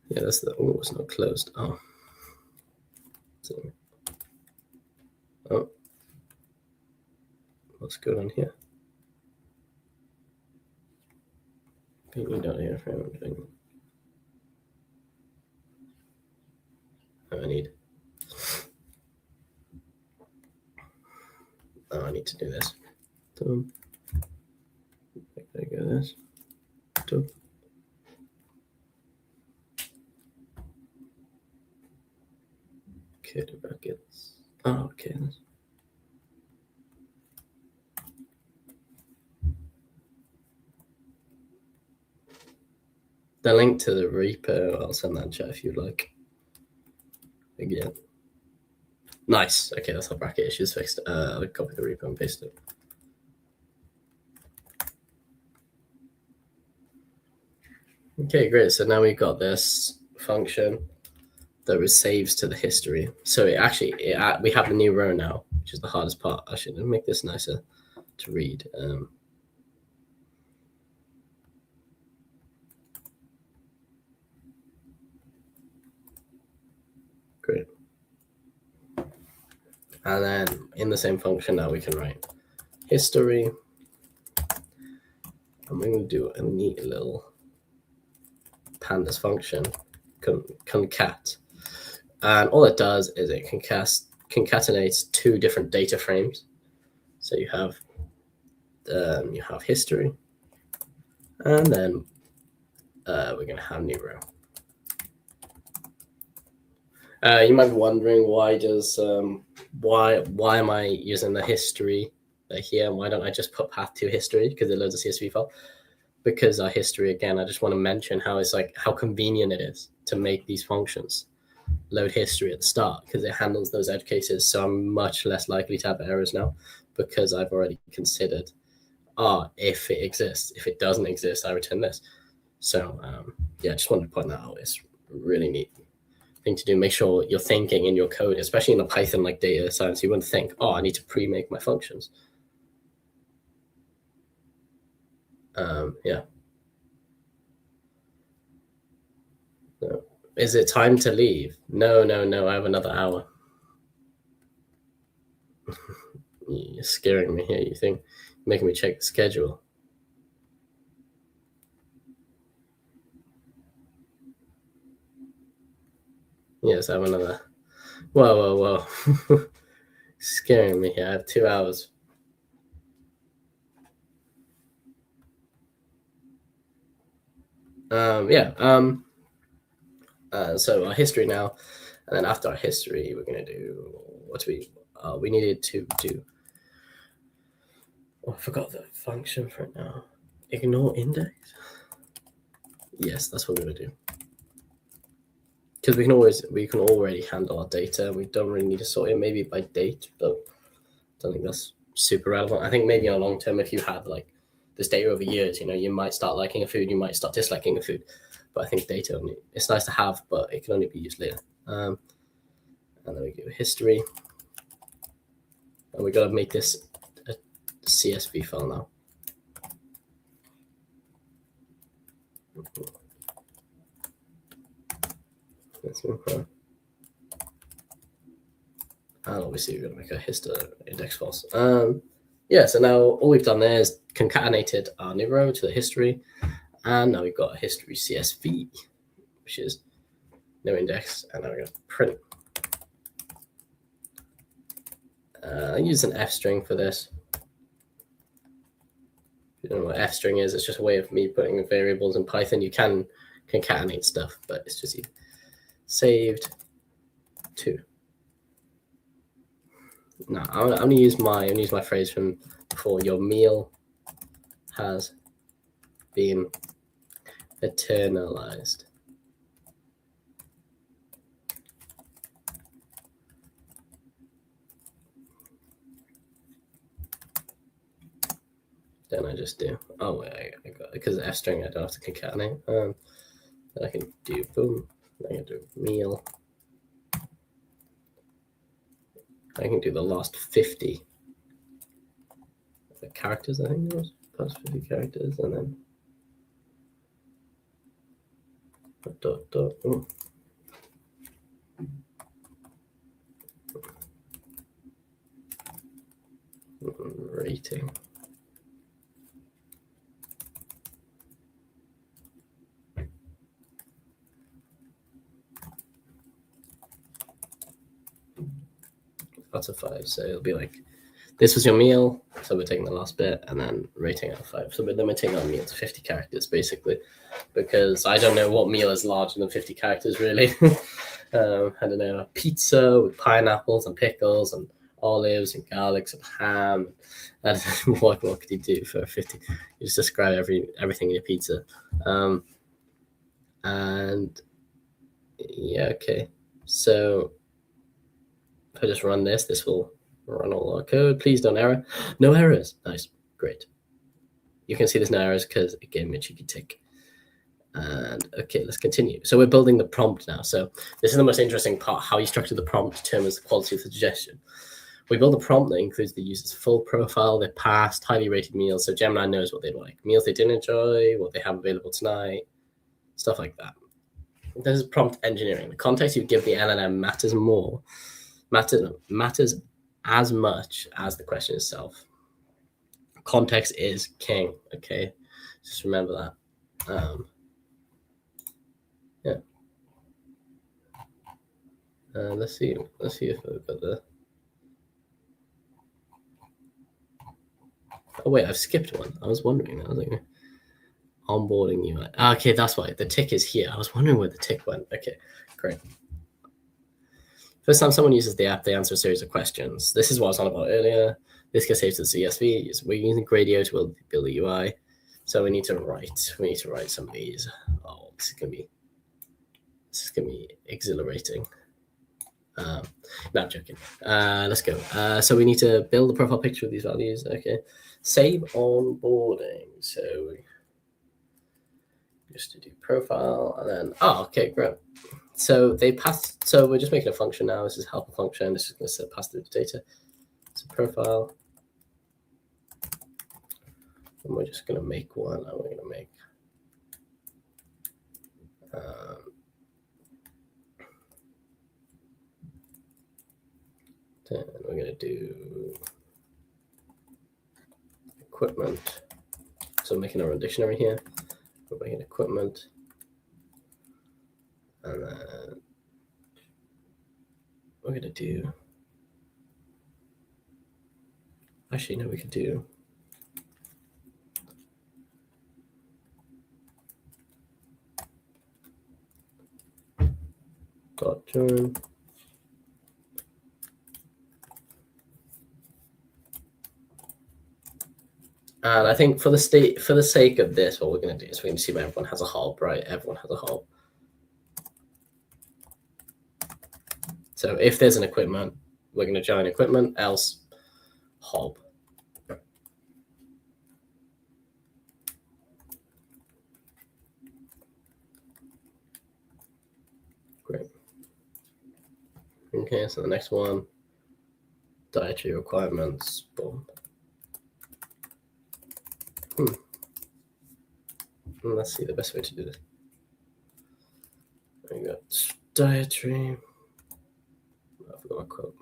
yeah, that's the, oh, it's not closed. Oh. Oh. What's going on here? Ping.airframe. I need to do this. There go this. Okay, the brackets. Oh, okay. the link to the repo, I'll send that in chat if you'd like. Again. Nice. Okay, that's how bracket issues fixed. I'll copy the repo and paste it. Okay, great. So now we've got this function that saves to the history. So we have a new row now, which is the hardest part. I should make this nicer to read. Great. And then in the same function now we can write history. And we're going to do a neat little pandas function, concat. And all it does is it concatenates two different data frames. So you have history, and then we're going to have new row. You might be wondering why am I using the history here? Why don't I just put path to history, because it loads a CSV file? Because our history, again, I just want to mention how convenient it is to make these functions load history at the start, because it handles those edge cases. So I'm much less likely to have errors now, because I've already considered, if it exists. If it doesn't exist, I return this. So yeah, I just wanted to point that out. It's really neat thing to do. Make sure you're thinking in your code, especially in a Python like data science. You wouldn't think, I need to pre-make my functions. Yeah. No. Is it time to leave? No. I have another hour. You're scaring me here. You think you're making me check the schedule? Yes, I have another. Whoa. Scaring me here. I have 2 hours. So our history now, and then after our history, we're going to do what we needed to do. I forgot the function for it now. Ignore index. Yes, that's what we're going to do. Because we can already handle our data. We don't really need to sort it maybe by date, but I don't think that's super relevant. I think maybe on long term, if you had like this data over years, you might start liking a food, you might start disliking a food. But I think data it's nice to have, but it can only be used later. And then we go history. And we got to make this a CSV file now. And obviously we're going to make a history index files. Yeah, so now all we've done there is concatenated our new row to the history. And now we've got a history CSV, which is no index. And now we're going to print. I use an F string for this. If you don't know what F string is, it's just a way of me putting variables in Python. You can concatenate stuff, but it's just saved to. Now I'm going to use my phrase from before. Your meal has been eternalized. Then I just do. Oh wait, I got it because F string. I don't have to concatenate. Then I can do boom. I can do meal. I can do the last 50 characters. I think it was past 50 characters, and then dot. Oh. Rating. Out of 5, so it'll be like, this was your meal, so we're taking the last bit, and then rating out of 5. So we're limiting our meal to 50 characters, basically, because I don't know what meal is larger than 50 characters, really. I don't know, a pizza with pineapples and pickles and olives and garlics and ham. I don't know, what could you do for 50? You just describe everything in your pizza. And yeah, okay. So if I just run this will run all our code. Please don't error. No errors. Nice. Great. You can see there's no errors because it gave me a cheeky tick. And okay, let's continue. So we're building the prompt now. So this is the most interesting part. How you structure the prompt determines the quality of the suggestion. We build a prompt that includes the user's full profile, their past, highly rated meals. So Gemini knows what they like, meals they didn't enjoy, what they have available tonight, stuff like that. This is prompt engineering. The context you give the LLM matters as much as the question itself. Context is king. Okay, just remember that. Yeah. Let's see if I've got the. Oh wait, I've skipped one. I was wondering. I was like, onboarding UI. Okay, that's why the tick is here. I was wondering where the tick went. Okay, great. First time someone uses the app, they answer a series of questions. This is what I was on about earlier. This gets saved to the CSV. We're using Gradio to build the UI. So we need to write some of these. Oh, this is gonna be exhilarating. No, I'm joking. Let's go. So we need to build the profile picture with these values. Okay. Save onboarding. So just to do profile and then, okay, great. So they passed, so we're just making a function now. This is helper function. This is going to pass through the data. So profile. And we're just going to make one. And we're going to make then we're going to do equipment. So making our own dictionary here. We're making equipment. And then we're going to do, actually, no, we could do dot join. And I think for the sake of this, what we're going to do is we're going to assume everyone has a hub, right? Everyone has a hub. So if there's an equipment, we're going to join equipment, else hub. Great. Okay, so the next one, dietary requirements, boom. Let's see the best way to do this. We got dietary. I forgot my quote.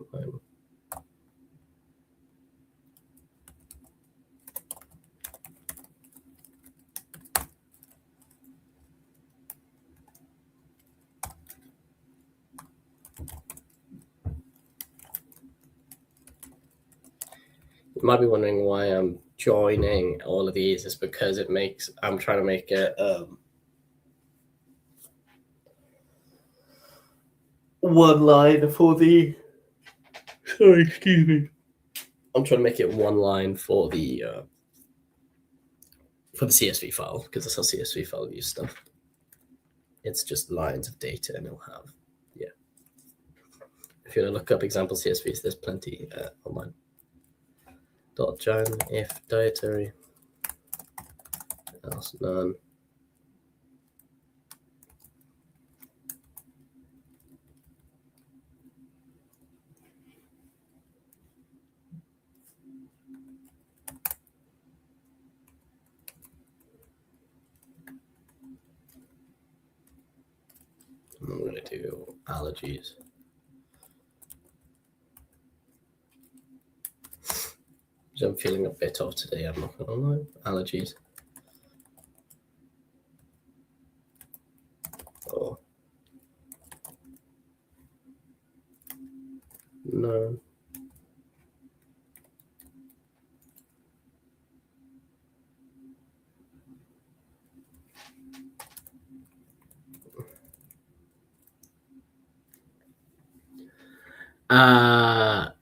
You might be wondering why I'm joining all of these. It's because I'm trying to make it one line for the. Sorry, excuse me. I'm trying to make it one line for the CSV file, because that's how CSV file views stuff. It's just lines of data, and it'll have, yeah. If you want to look up example CSVs, there's plenty online. Dot join if dietary, else none. I'm going to do allergies. So I'm feeling a bit off today, I'm not going to lie. Allergies. Oh. No.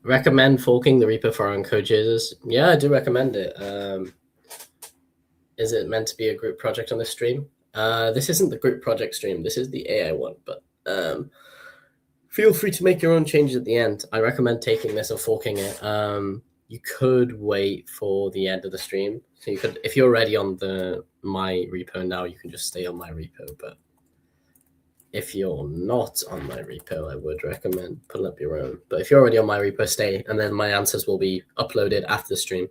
Recommend forking the repo for our own code users. Yeah, I do recommend it. Is it meant to be a group project on the stream? This isn't the group project stream. This is the AI one, but feel free to make your own changes at the end. I recommend taking this and forking it. You could wait for the end of the stream. So you could, if you're already on the my repo now, you can just stay on my repo. But if you're not on my repo, I would recommend putting up your own. But if you're already on my repo, stay, and then my answers will be uploaded after the stream.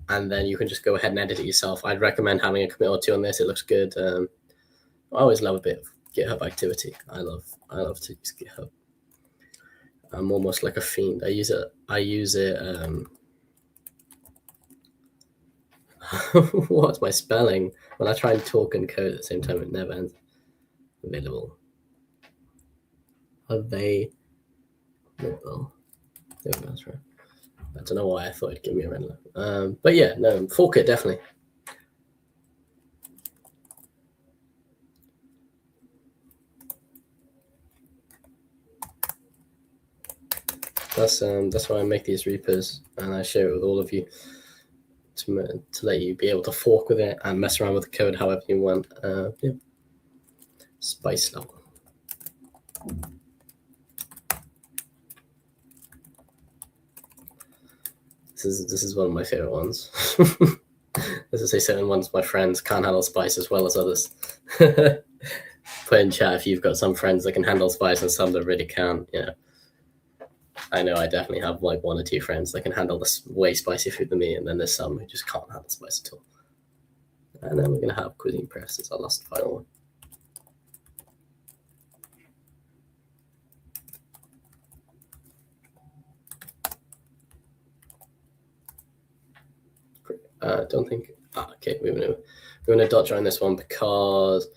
And then you can just go ahead and edit it yourself. I'd recommend having a commit or two on this. It looks good. I always love a bit of GitHub activity. I love to use GitHub. I'm almost like a fiend. I use it. What's my spelling? When I try and talk and code at the same time, it never ends. Available. Available. That's right. I don't know why I thought it'd give me a red line. But yeah, no, fork it definitely. That's why I make these repos, and I share it with all of you to let you be able to fork with it and mess around with the code however you want. Yeah. Spice level. This is one of my favorite ones. As I say, certain ones my friends can't handle spice as well as others. Put in chat if you've got some friends that can handle spice and some that really can't. Yeah, I know I definitely have like one or two friends that can handle this way spicy food than me, and then there's some who just can't handle spice at all. And then we're gonna have cuisine press as our last final one. Don't think. Okay, we're gonna dot join this one because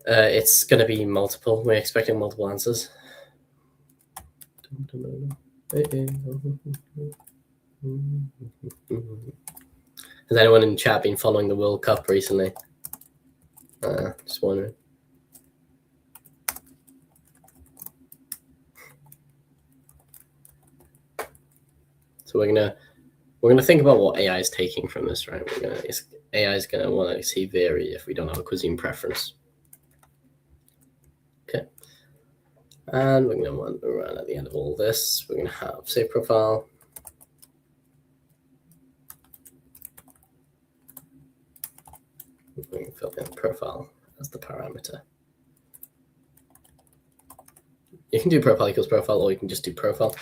it's gonna be multiple. We're expecting multiple answers. Has anyone in chat been following the World Cup recently? Just wondering. So we're gonna think about what AI is taking from this, right? AI is gonna want to see vary if we don't have a cuisine preference. Okay. And we're gonna want to run at the end of all this. We're gonna have save profile. We can fill in profile as the parameter. You can do profile equals profile, or you can just do profile.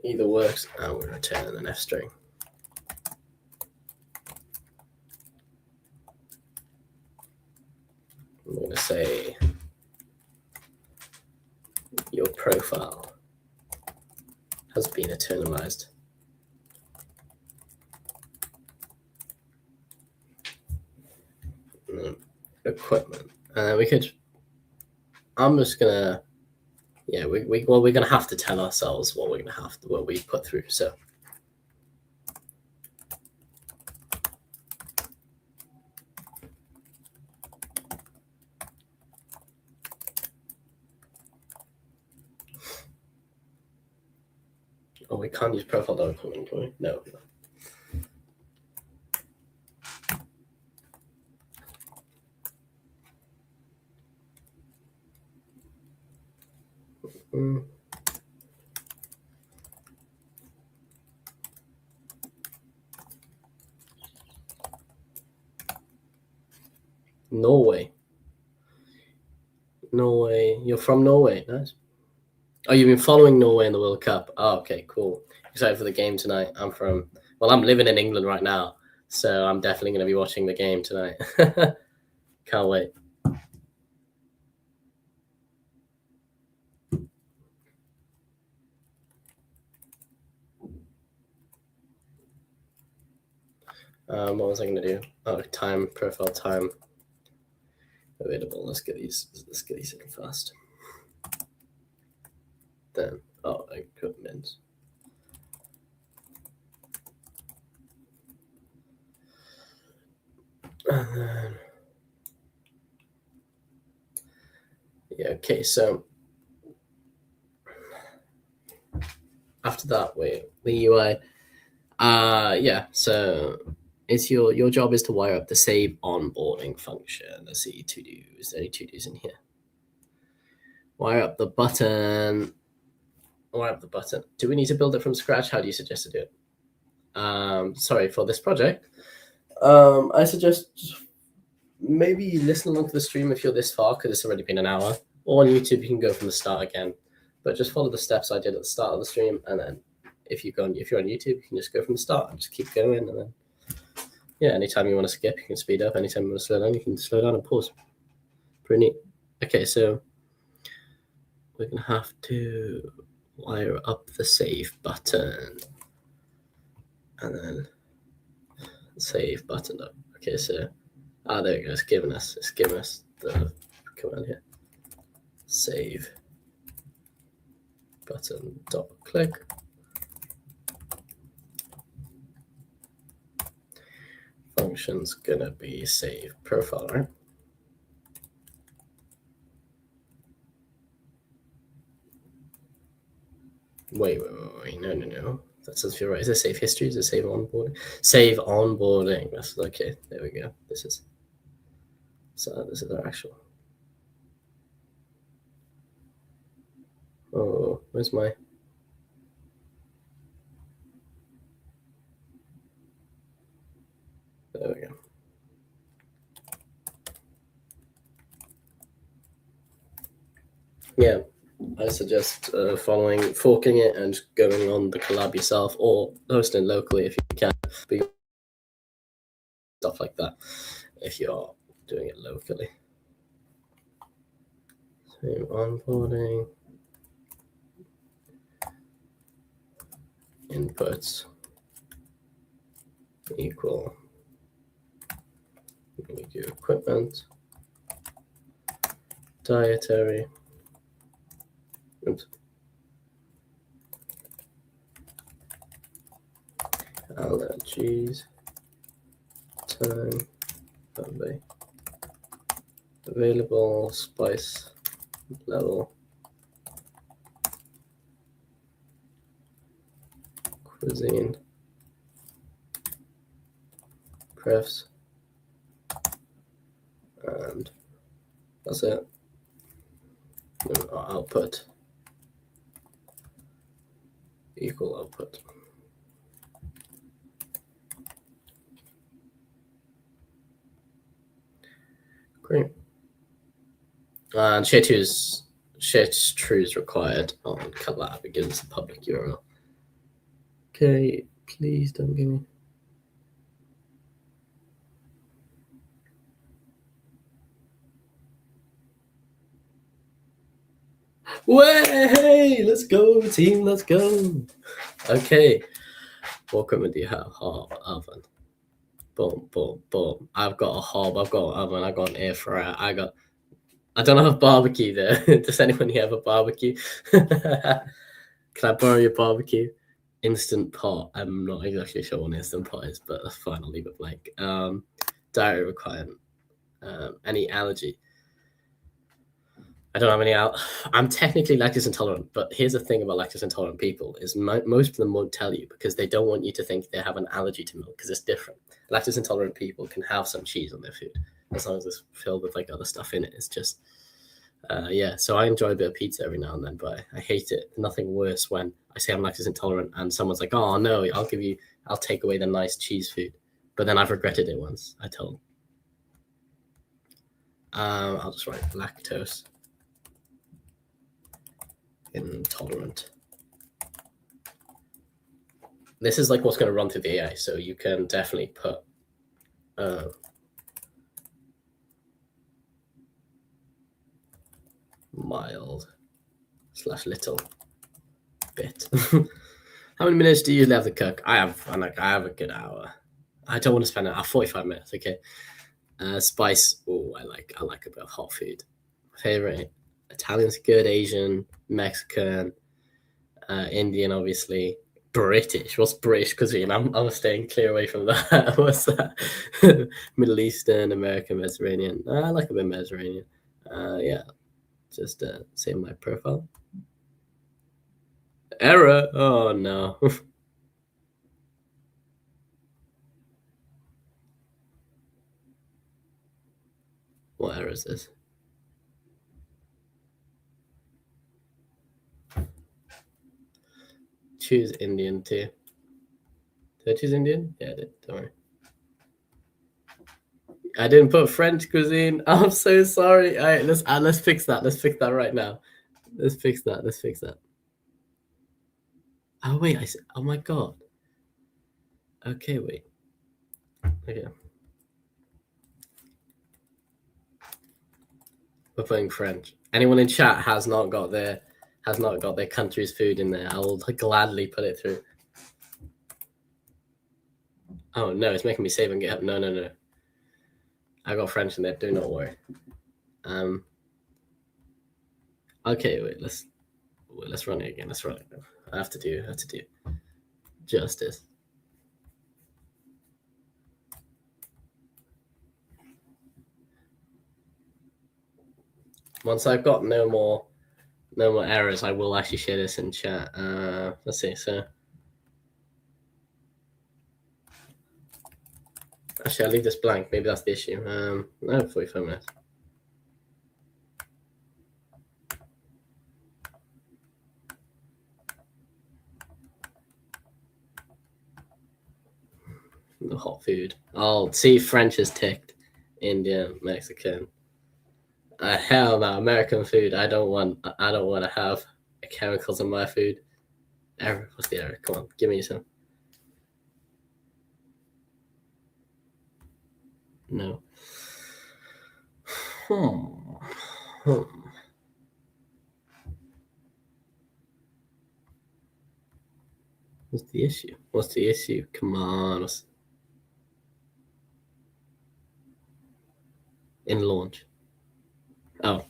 Either works, and we're returning an F string. I'm going to say your profile has been eternalized. Equipment. We could. I'm just gonna. Yeah, we're gonna have to tell ourselves what what we put through. So. Oh, we can't use profile.equipment, can we? No. Norway. You're from Norway. Nice. Oh, you've been following Norway in the World Cup. Oh, okay, cool. Excited for the game tonight. I'm living in England right now, so I'm definitely going to be watching the game tonight. Can't wait. What was I going to do? Oh, time, profile time. Available. Let's get these in fast. Then, equipment. And then, yeah, okay, so after that, the UI. Yeah, so it's your job is to wire up the save onboarding function. Let's see, to dos. Any to dos in here? Wire up the button. Wire up the button. Do we need to build it from scratch? How do you suggest to do it? Sorry, for this project, I suggest maybe listen along to the stream if you're this far, because it's already been an hour. Or on YouTube, you can go from the start again. But just follow the steps I did at the start of the stream, and then if you're on YouTube, you can just go from the start and just keep going, and then yeah, anytime you want to skip, you can speed up. Anytime you want to slow down, you can slow down and pause. Pretty neat. Okay, so we're gonna have to wire up the save button, and then save button up. Okay, so there it goes. It's giving us the command here. Save button, double click. Function's gonna be save profile, right? Wait, no. That says you're right. Is it save history? Is it save onboarding? Save onboarding. That's okay. There we go. This is our actual. Oh, where's my? There we go. Yeah, I suggest forking it and going on the collab yourself, or hosting locally if you can. Stuff like that if you're doing it locally. So onboarding, inputs equal. We do equipment, dietary. Oops. Allergies, time, available, spice level, cuisine, prefs, and that's it. And our output equal output. Great. And share true is required on collab. It gives us a public URL. Okay, please don't give me. Way, let's go, team, let's go. Okay, what equipment do you have? Hob, oven. Boom, boom, boom. I've got a hob, I've got an oven, I've got an air fryer, I don't have a barbecue there. Does anyone here have a barbecue? Can I borrow your barbecue? Instant pot. I'm not exactly sure what an instant pot is, but that's fine. I'll leave it blank. Dietary requirement. Any allergy? I don't have any I'm technically lactose intolerant, but here's the thing about lactose intolerant people is most of them won't tell you because they don't want you to think they have an allergy to milk because it's different. Lactose intolerant people can have some cheese on their food as long as it's filled with like other stuff in it. It's just, yeah. So I enjoy a bit of pizza every now and then, but I hate it. Nothing worse when I say I'm lactose intolerant and someone's like, "Oh no, I'll take away the nice cheese food," but then I've regretted it once. I told. I'll just write lactose intolerant. This is like what's going to run through the AI, so you can definitely put mild / little bit. How many minutes do you usually have to cook? I have a good hour. I don't want to spend 45 minutes. Okay. Spice. Oh, I like a bit of hot food. Favorite Italian's good. Asian, Mexican, Indian, obviously. British. What's British cuisine? I'm staying clear away from that. What's that? Middle Eastern, American, Mediterranean. I like a bit Mediterranean. Yeah. Just save my profile. Error. Oh no. What error is this? Choose Indian too. Did I choose Indian? Yeah, I did. Don't worry. I didn't put French cuisine. I'm so sorry. All right, let's fix that. Let's fix that right now. Let's fix that. Oh wait, I said. Oh my god. Okay, wait. Okay. We're putting French. Anyone in chat has not got their country's food in there. I will gladly put it through. Oh no, it's making me save and get up. No. I got French in there. Do not worry. Okay, wait. Let's run it again. Let's run it. I have to do justice. Once I've got no more errors, I will actually share this in chat. Let's see. So actually, I'll leave this blank. Maybe that's the issue. No, 45 minutes. The hot food. Oh, see, French is ticked. Indian, Mexican. Hell no, American food. I don't want to have chemicals in my food. Error. What's the error? Come on, give me some. No. What's the issue? Come on. In launch. Oh.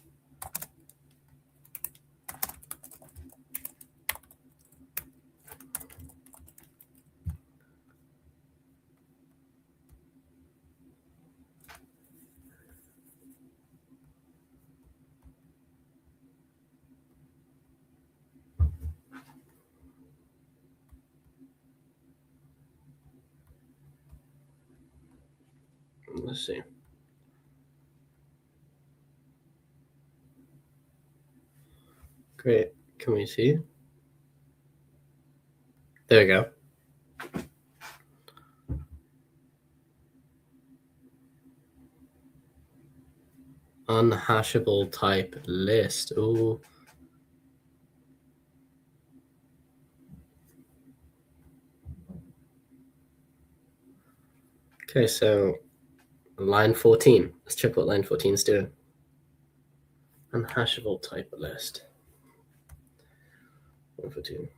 Let's see. Great. Can we see? There we go. Unhashable type list. Ooh. Okay, so line 14. Let's check what line 14 is doing. Unhashable type list. 114.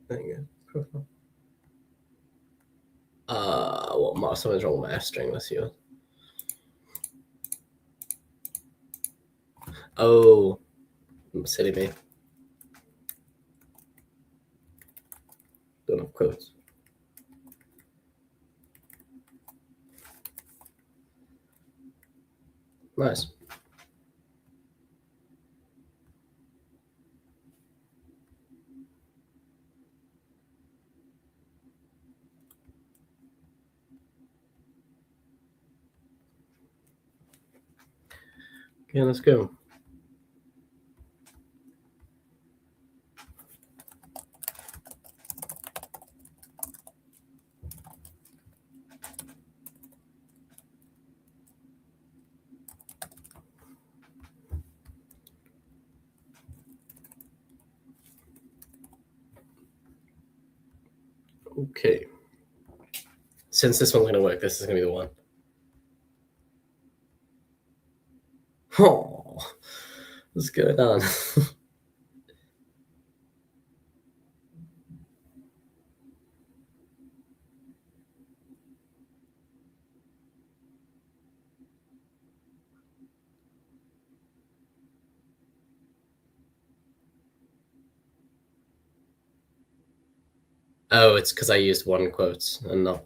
There you go. What? Something's wrong with my F string. Let's see. Oh, silly me. Don't have quotes. Nice. Okay, let's go. Okay. Since this one's going to work, this is going to be the one. Oh, what's going on? Oh, it's because I used one quotes and not.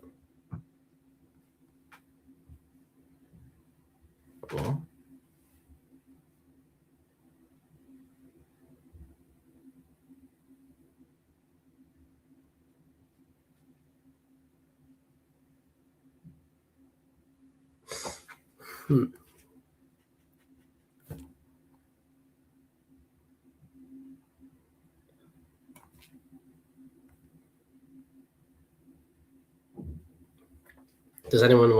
What? Does anyone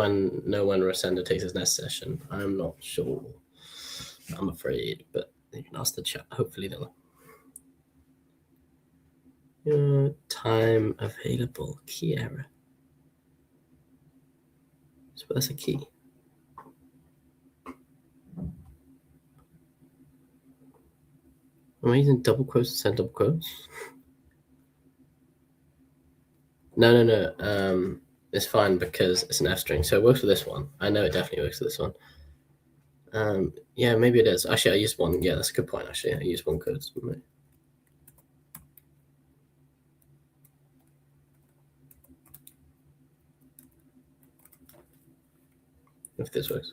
know when Resender takes his next session? I'm not sure. I'm afraid, but you can ask the chat. Hopefully they'll. Time available. Key error. So that's a key. Am I using double quotes to send double quotes? No. It's fine because it's an F string, so it works for this one. I know it definitely works for this one. Yeah, maybe it is. Actually, I used one. Yeah, that's a good point. Actually, I used one code. If this works.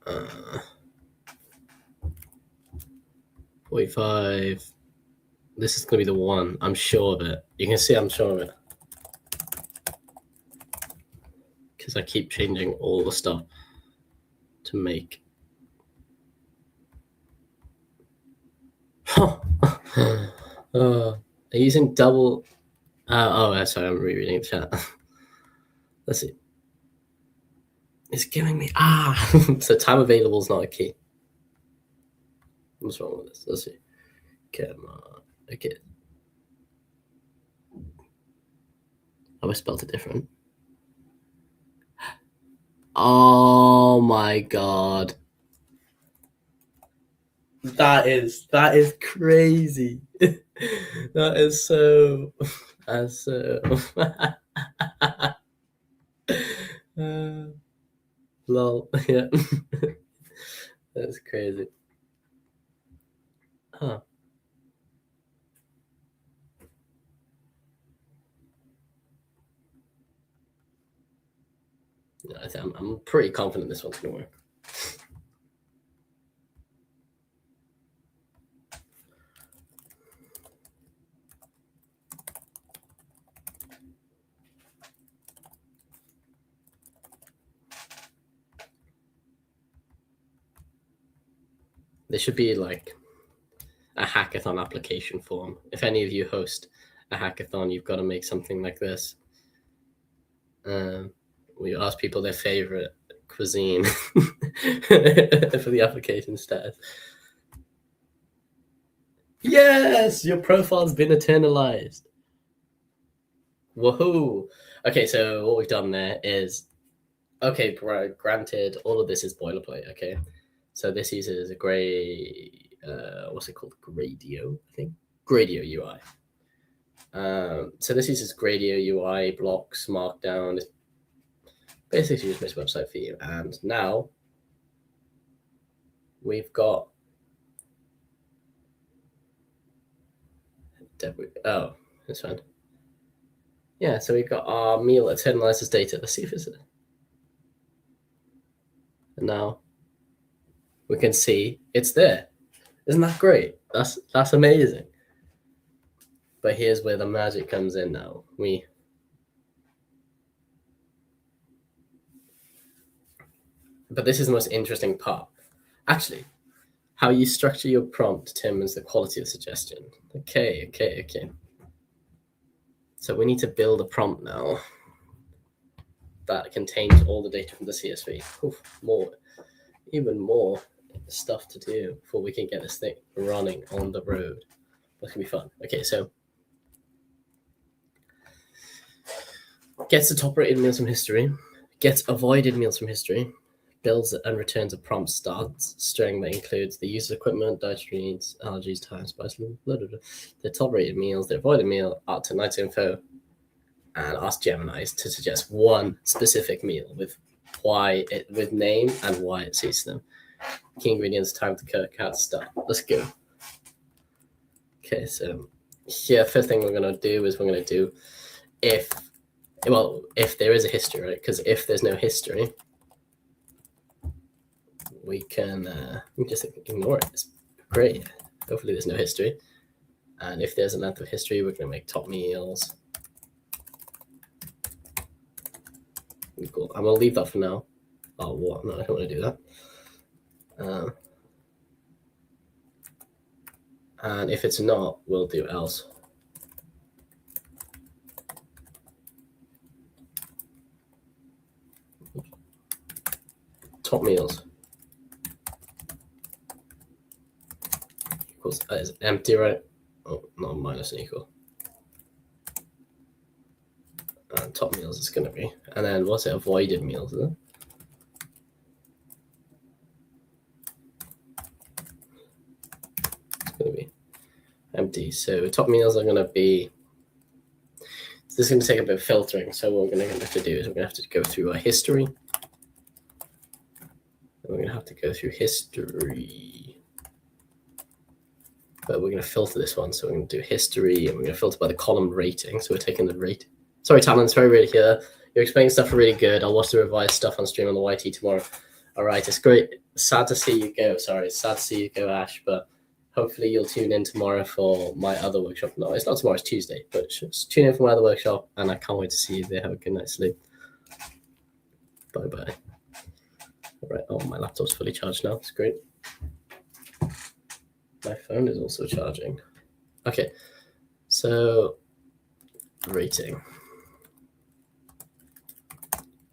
Uh, 45. This is going to be the one. I'm sure of it. You can see I'm sure of it. Because I keep changing all the stuff to make. Are you using double? Sorry, I'm rereading the chat. Let's see. It's giving me so time available is not a key. What's wrong with this? Let's see. Come on. Okay. Oh, I spelled it different. Oh my god. That is crazy. That is so. That's so. Lol. Yeah. That's crazy. Huh. Yeah, I'm pretty confident this one's gonna work. There should be like a hackathon application form. If any of you host a hackathon, you've got to make something like this. We ask people their favorite cuisine for the application status. Yes, your profile's been eternalized. Woohoo! Okay, so what we've done there is, okay, granted, all of this is boilerplate. Okay, so this uses a what's it called? Gradio, I think. Gradio UI. So this uses Gradio UI, blocks, Markdown. It's basically just this website for you. And now we've got oh, that's fine. Yeah, so we've got our meal eternalizes data. Let's see if it's it. And now we can see it's there. Isn't that great? That's amazing. But here's where the magic comes in now. But this is the most interesting part. Actually, how you structure your prompt determines the quality of the suggestion. Okay. So we need to build a prompt now that contains all the data from the CSV. Oof, even more stuff to do before we can get this thing running on the road. That's gonna be fun. Okay, so gets the top-rated meals from history, gets avoided meals from history, builds and returns a prompt starts string that includes the use of equipment, dietary needs, allergies, time, spice, the top-rated meals, the avoided meal, out to night info, and ask Gemini to suggest one specific meal with name and why it suits them. Key ingredients, time to cook, how to start. Let's go. Okay, so here, first thing we're going to do is we're going to do if there is a history, right? Because if there's no history, we can just ignore it. It's great. Hopefully there's no history. And if there's a length of history, we're going to make top meals. Cool. I'm going to leave that for now. Oh, what? No, I don't want to do that. And if it's not, we'll do else. Top meals equals is empty, right? Oh, not minus and equal. And top meals is going to be. And then what's it? Avoided meals, is it? It's going to be empty. So top meals are going to be. This is going to take a bit of filtering. So what we're going to have to do is we're going to have to go through our history. And we're going to have to go through history. But we're going to filter this one. So we're going to do history, and we're going to filter by the column rating. So we're taking the rate. Sorry, Talon, it's very weird here. You're explaining stuff really good. I'll watch the revised stuff on stream on the YT tomorrow. All right, it's great. Sad to see you go. Sorry, sad to see you go, Ash. But hopefully you'll tune in tomorrow for my other workshop. No, it's not tomorrow, it's Tuesday. But just tune in for my other workshop, and I can't wait to see you there. Have a good night's sleep. Bye-bye. All right, oh, my laptop's fully charged now. It's great. My phone is also charging. Okay, so rating.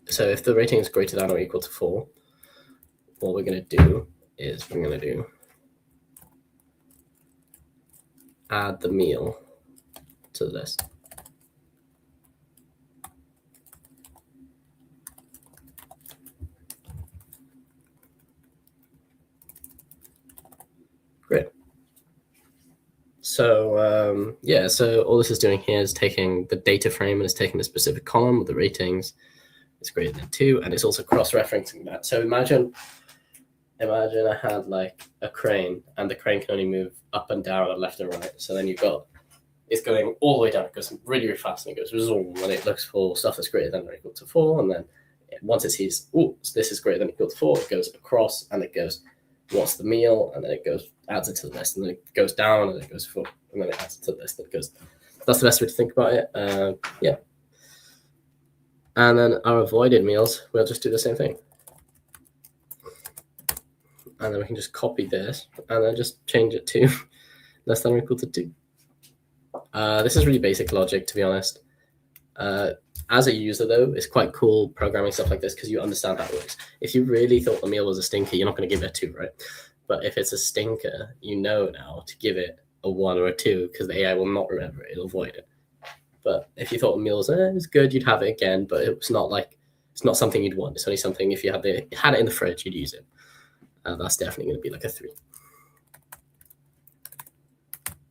So if the rating is greater than or equal to 4, what we're going to do is we're going to do add the meal to the list. Great. So yeah, so all this is doing here is taking the data frame and it's taking the specific column with the ratings. It's greater than 2, and it's also cross-referencing that. So imagine I had like a crane, and the crane can only move up and down and left and right. So then you've got, it's going all the way down. It goes really, really fast, and it goes zoom, and it looks for stuff that's greater than or equal to 4. And then once it sees, oh, so this is greater than or equal to 4, it goes across, and it goes, what's the meal? And then it goes, adds it to the list, and then it goes down, and then it goes 4, and then it adds it to the list. And it goes. That's the best way to think about it. Yeah. And then our avoided meals, we'll just do the same thing. And then we can just copy this and then just change it to less than or equal to 2. This is really basic logic, to be honest. As a user, though, it's quite cool programming stuff like this because you understand how it works. If you really thought the meal was a stinker, you're not going to give it a 2, right? But if it's a stinker, you know now to give it a 1 or a 2 because the AI will not remember it. It'll avoid it. But if you thought the meal was good, you'd have it again. But it's not something you'd want. It's only something if you had it in the fridge, you'd use it. That's definitely going to be like a 3.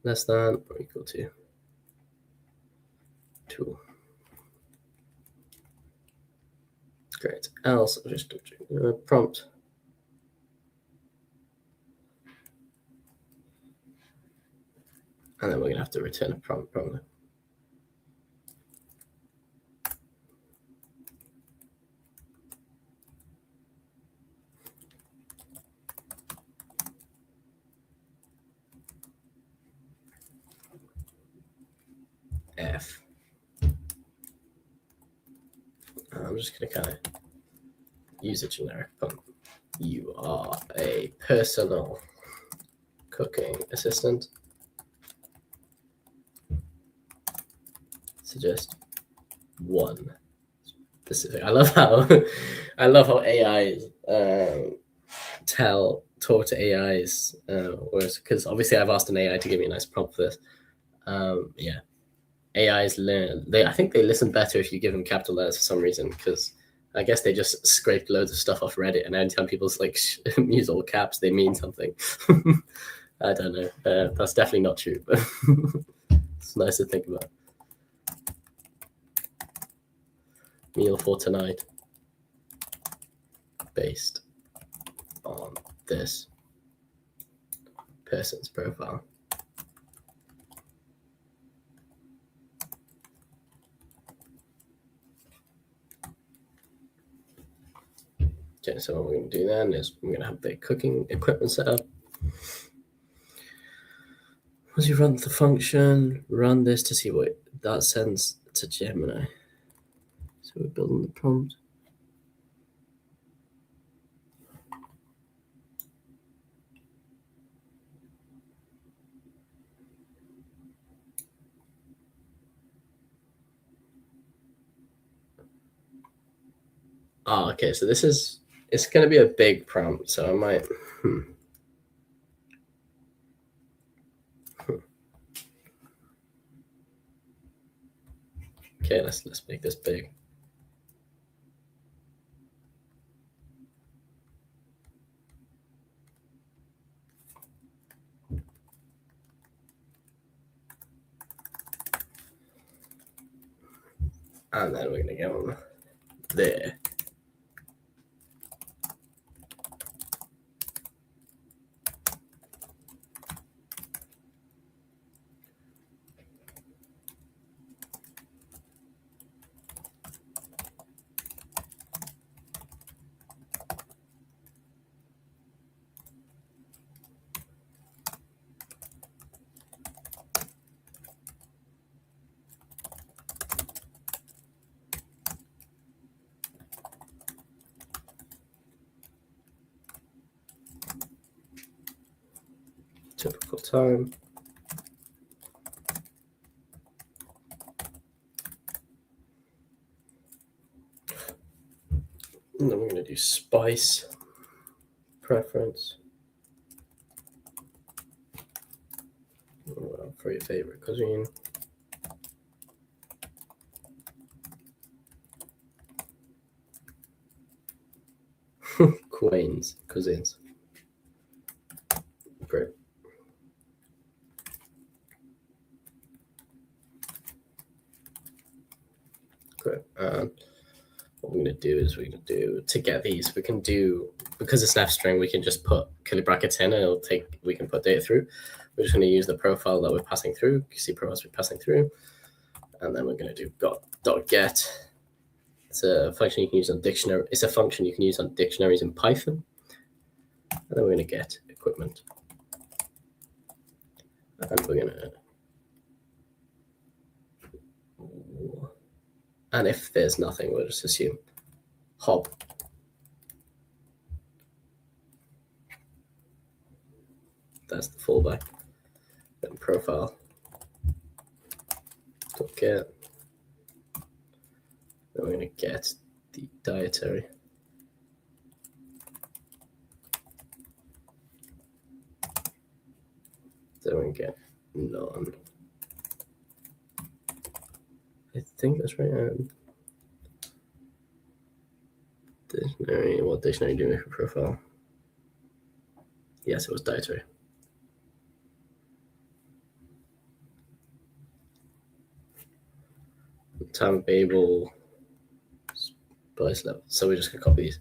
Less than or equal to 2. Great. Else, I'll just prompt. And then we're going to have to return a prompt probably. F. I'm just going to kind of use a generic prompt. You are a personal cooking assistant. Suggest 1 specific. I love how AIs talk to AIs, because obviously I've asked an AI to give me a nice prompt for this. Yeah, AIs learn. I think they listen better if you give them capital letters for some reason, because I guess they just scraped loads of stuff off Reddit, and anytime people like use all caps, they mean something. I don't know. That's definitely not true, but it's nice to think about. Meal for tonight based on this person's profile. Okay, so what we're going to do then is we're going to have the cooking equipment set up. Once you run the function, run this to see what that sends to Gemini. So we're building the prompt. Oh, okay, so it's going to be a big prompt, so I might... Okay, let's make this big. And then we're going to go there. Typical time. And then we're going to do spice preference for your favorite cuisine. Cuisines. Great. Great. And what we're going to do is to get these, we can do, because it's an F string, we can just put curly brackets in and we can put data through. We're just going to use the profile that we're passing through. You see profiles we're passing through. And then we're going to do .get. It's a function you can use on dictionary. It's a function you can use on dictionaries in Python. And then we're going to get equipment. And we're going to... And if there's nothing, we'll just assume hop. That's the fallback. Then profile. Get. Then we're going to get the dietary. Then we get none. I think that's right. Dictionary. What dictionary do we make for profile? Yes, it was dietary. Time of Babel. Spice level. So we're just going to copy these.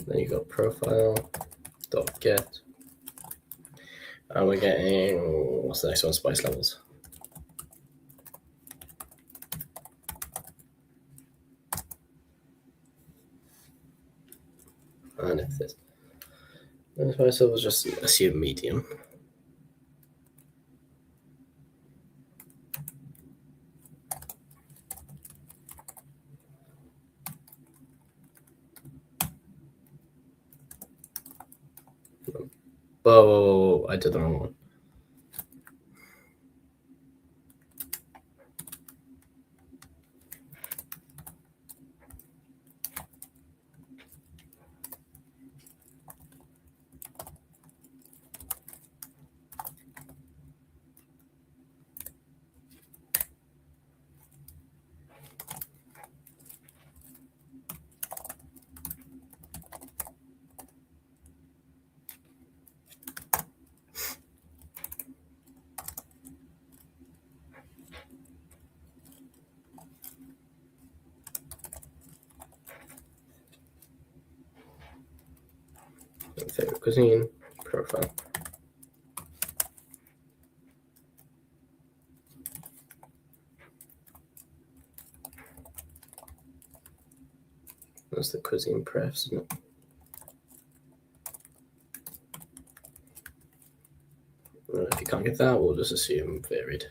Then you got profile.get. And we're getting, what's the next one? Spice levels. And if this spice levels, just assume medium. Whoa, I did the wrong one. Favorite cuisine, profile. That's the cuisine prefs, isn't it? Well, if you can't get that, we'll just assume varied.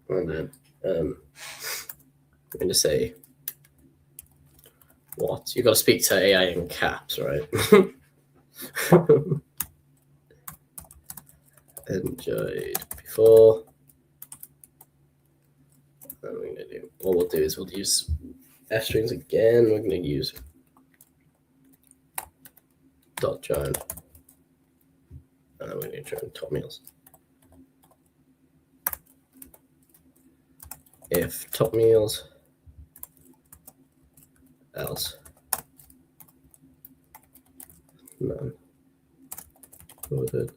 And then I'm going to say what? You've got to speak to AI in caps, right? Enjoyed before. What we'll do is we'll use F strings again. We're going to use dot join. And then we're going to join top meals. If top meals, else none. Good.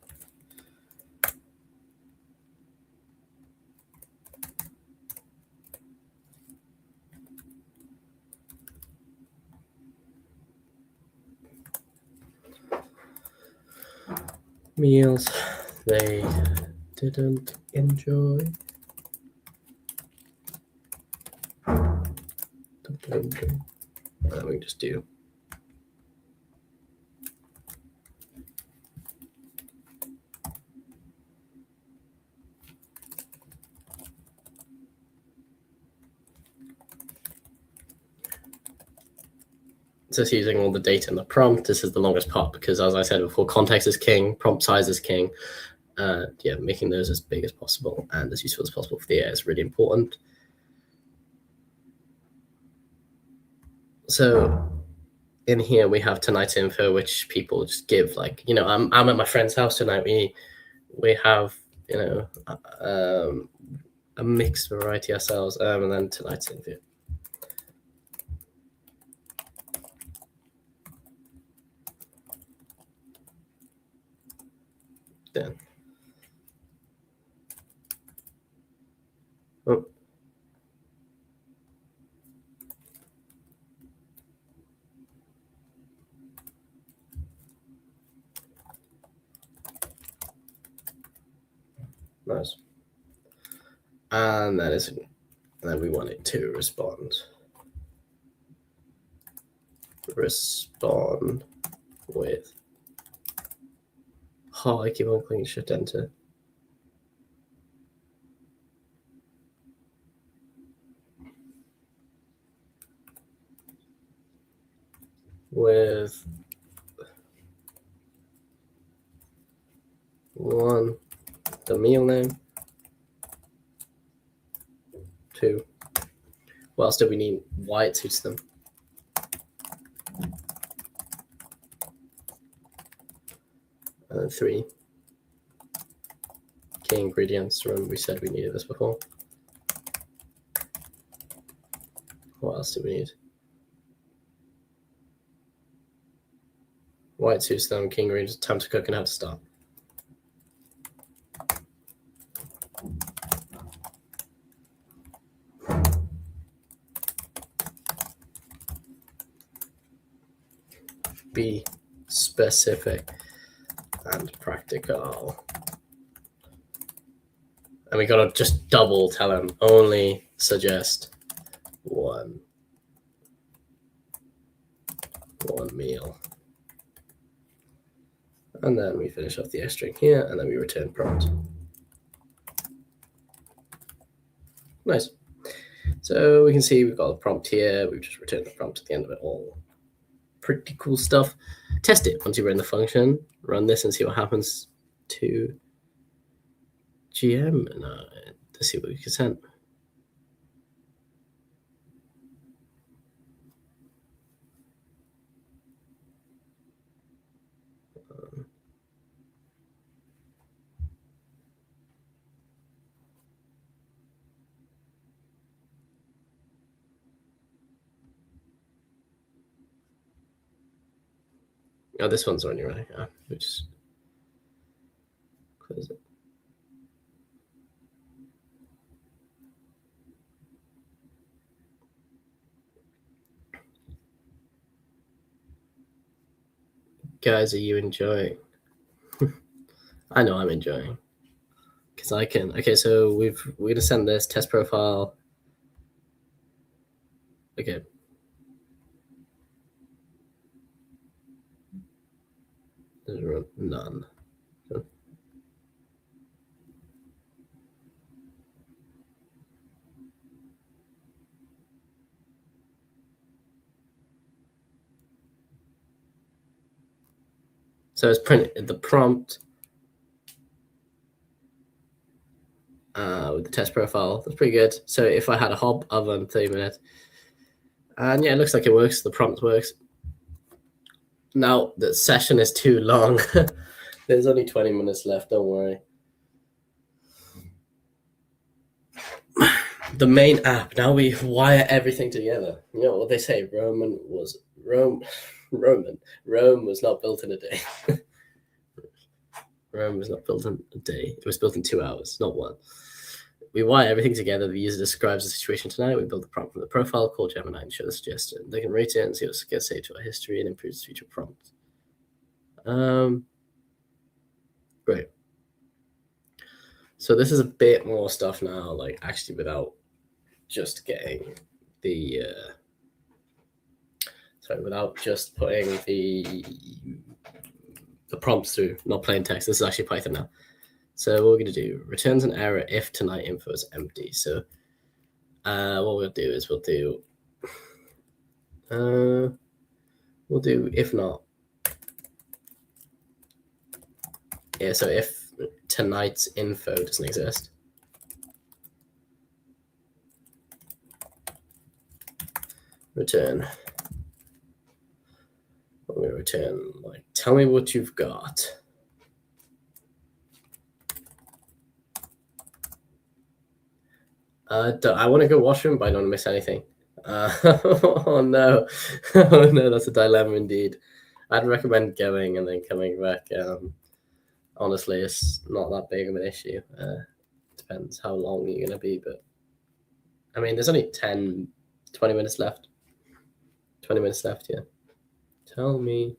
Meals they didn't enjoy. We can just do just using all the data in the prompt. This is the longest part because, as I said before, context is king, prompt size is king. Making those as big as possible and as useful as possible for the AI is really important. So in here we have tonight's info, which people just give, like, I'm at my friend's house tonight. We have, a mixed variety ourselves, and then tonight's info. Then. Oh. Nice. And then we want it to respond with, I keep on clicking shift enter. With 1, the meal name. 2, what else do we need? Why it suits them. And then 3, key ingredients. Remember we said we needed this before. What else do we need? Why it suits them, key ingredients, time to cook, and how to start. Be specific and practical. And we gotta just double tell them, only suggest one meal. And then we finish off the S string here, and then we return prompt. Nice. So we can see we've got a prompt here. We've just returned the prompt at the end of it all. Pretty cool stuff. Test it once you run the function. Run this and see what happens to GM. And let's see what we can send. Oh, this one's already running. We just close it. guys are you enjoying? I know I'm enjoying. Because I can. Okay, so we're gonna send this test profile. Okay. None. So it's printed the prompt with the test profile. That's pretty good. So if I had a hob oven 30 minutes, and yeah, it looks like it works. The prompt works. Now the session is too long. There's only 20 minutes left. Don't worry. The main app. Now we wire everything together. You know what they say? Rome was not built in a day. Rome was not built in a day. It was built in 2 hours, not one. We wire everything together. The user describes the situation tonight. We build the prompt from the profile, call Gemini and show the suggestion. They can rate it and see what gets saved to our history and improves future prompts. Great. So this is a bit more stuff now, like actually without just getting the without just putting the prompts through, not plain text. This is actually Python now. So what we're going to do, returns an error if tonight info is empty. So what we'll do is we'll do if not. Yeah, so if tonight's info doesn't exist, return. We're going to return, like, tell me what you've got. I want to go washroom, but I don't want to miss anything. Oh no, oh no, that's a dilemma indeed. I'd recommend going and then coming back. Honestly, it's not that big of an issue. Depends how long you're going to be, but I mean, there's only 20 minutes left. 20 minutes left, yeah. Tell me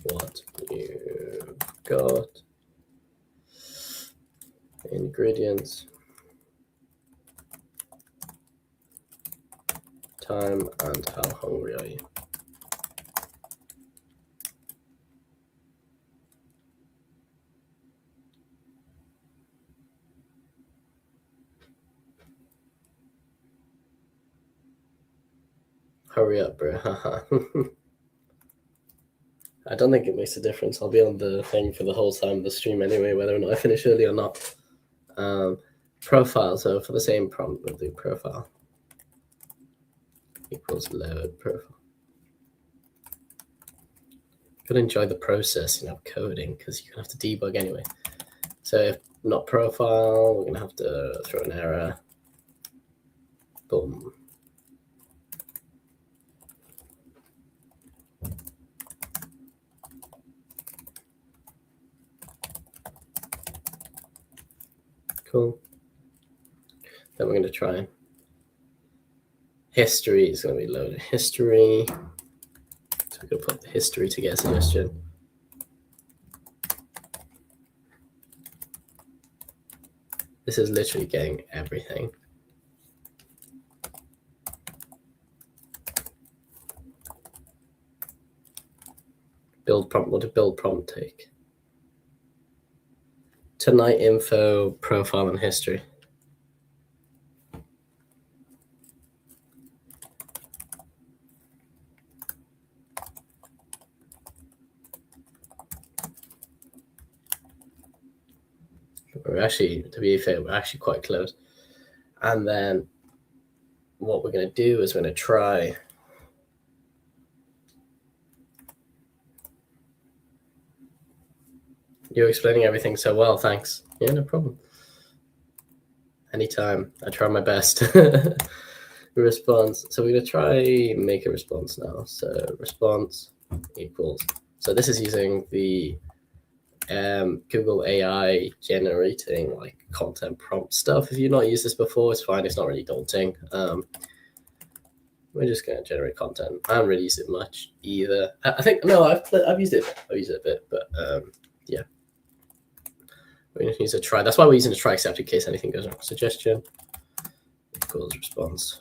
what you've got. Ingredients. Time and how hungry are you? Hurry up, bro. I don't think it makes a difference. I'll be on the thing for the whole time of the stream anyway, whether or not I finish early or not. Profile. So for the same prompt, we'll do profile equals load profile. Gotta enjoy the process, coding, because you're gonna have to debug anyway. So if not profile, we're gonna have to throw an error. Boom. Cool. Then we're going to try history. Is going to be loaded history. So we're going to put the history to get a suggestion. This is literally getting everything. Build prompt. What did build prompt take? Tonight info, profile, and history. We're actually, to be fair, we're actually quite close. And then what we're going to do is we're going to try. You're explaining everything so well, thanks. Yeah, no problem. Anytime. I try my best. Response. So we're going to try make a response now. So response equals. So this is using the Google AI generating like content prompt stuff. If you've not used this before, it's fine. It's not really daunting. We're we're just going to generate content. I haven't really used it much either. I think, no, I've used it. I've used it a bit, but yeah. We just need to try. That's why we're using a try except in case anything goes wrong. Suggestion equals response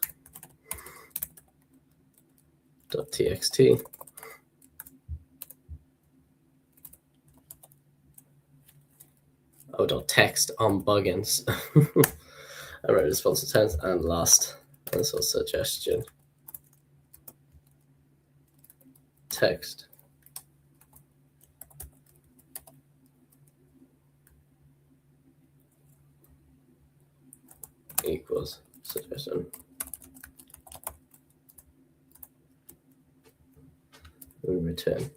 .txt. Oh, .text on buggins. I wrote response intent and last. And so suggestion text equals suggestion. And return.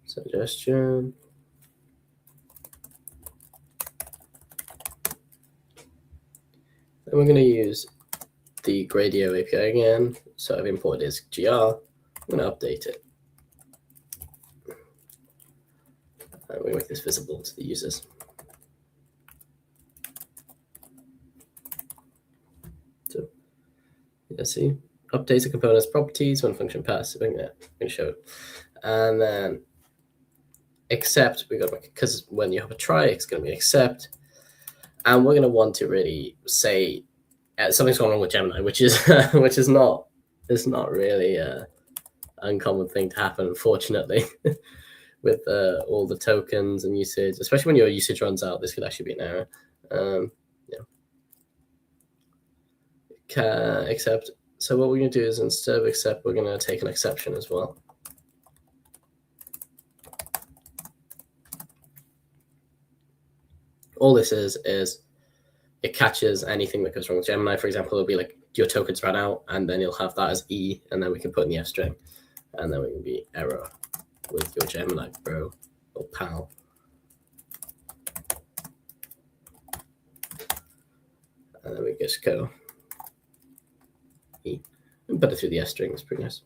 Suggestion. Then we're going to use the Gradio API again. So I've imported is gr. I'm going to update it. And we make this visible to the users. So let's see. Update the component's properties when function pass. We're going to show it. And then except we got, because when you have a try, it's going to be accept. And we're going to want to really say something's going wrong with Gemini, which is not really an uncommon thing to happen, unfortunately, with all the tokens and usage, especially when your usage runs out. This could actually be an error. Except. So what we're going to do is instead of accept, we're going to take an exception as well. All this is it catches anything that goes wrong with Gemini. For example, it'll be like your tokens ran out, and then you'll have that as E, and then we can put in the F string, and then we can be error with your Gemini bro or pal. And then we just go E and put it through the F string. It's pretty nice.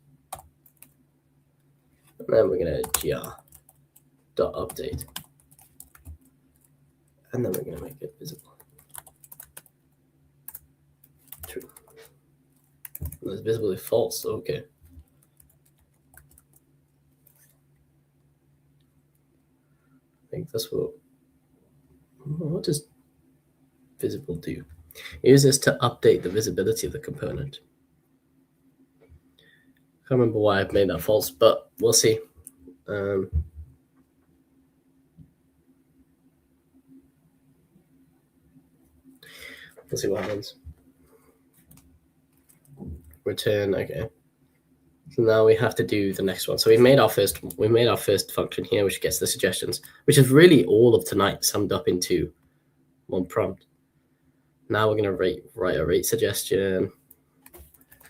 And then we're going to gr.update. And then we're going to make it visible. True. It's visible if false. Okay. I think that's what does visible do? Use this to update the visibility of the component. Can't remember why I've made that false, but we'll see. Let's see what happens. Return, okay. So now we have to do the next one. So we made our first function here, which gets the suggestions, which is really all of tonight summed up into one prompt. Now we're going to write a rate suggestion.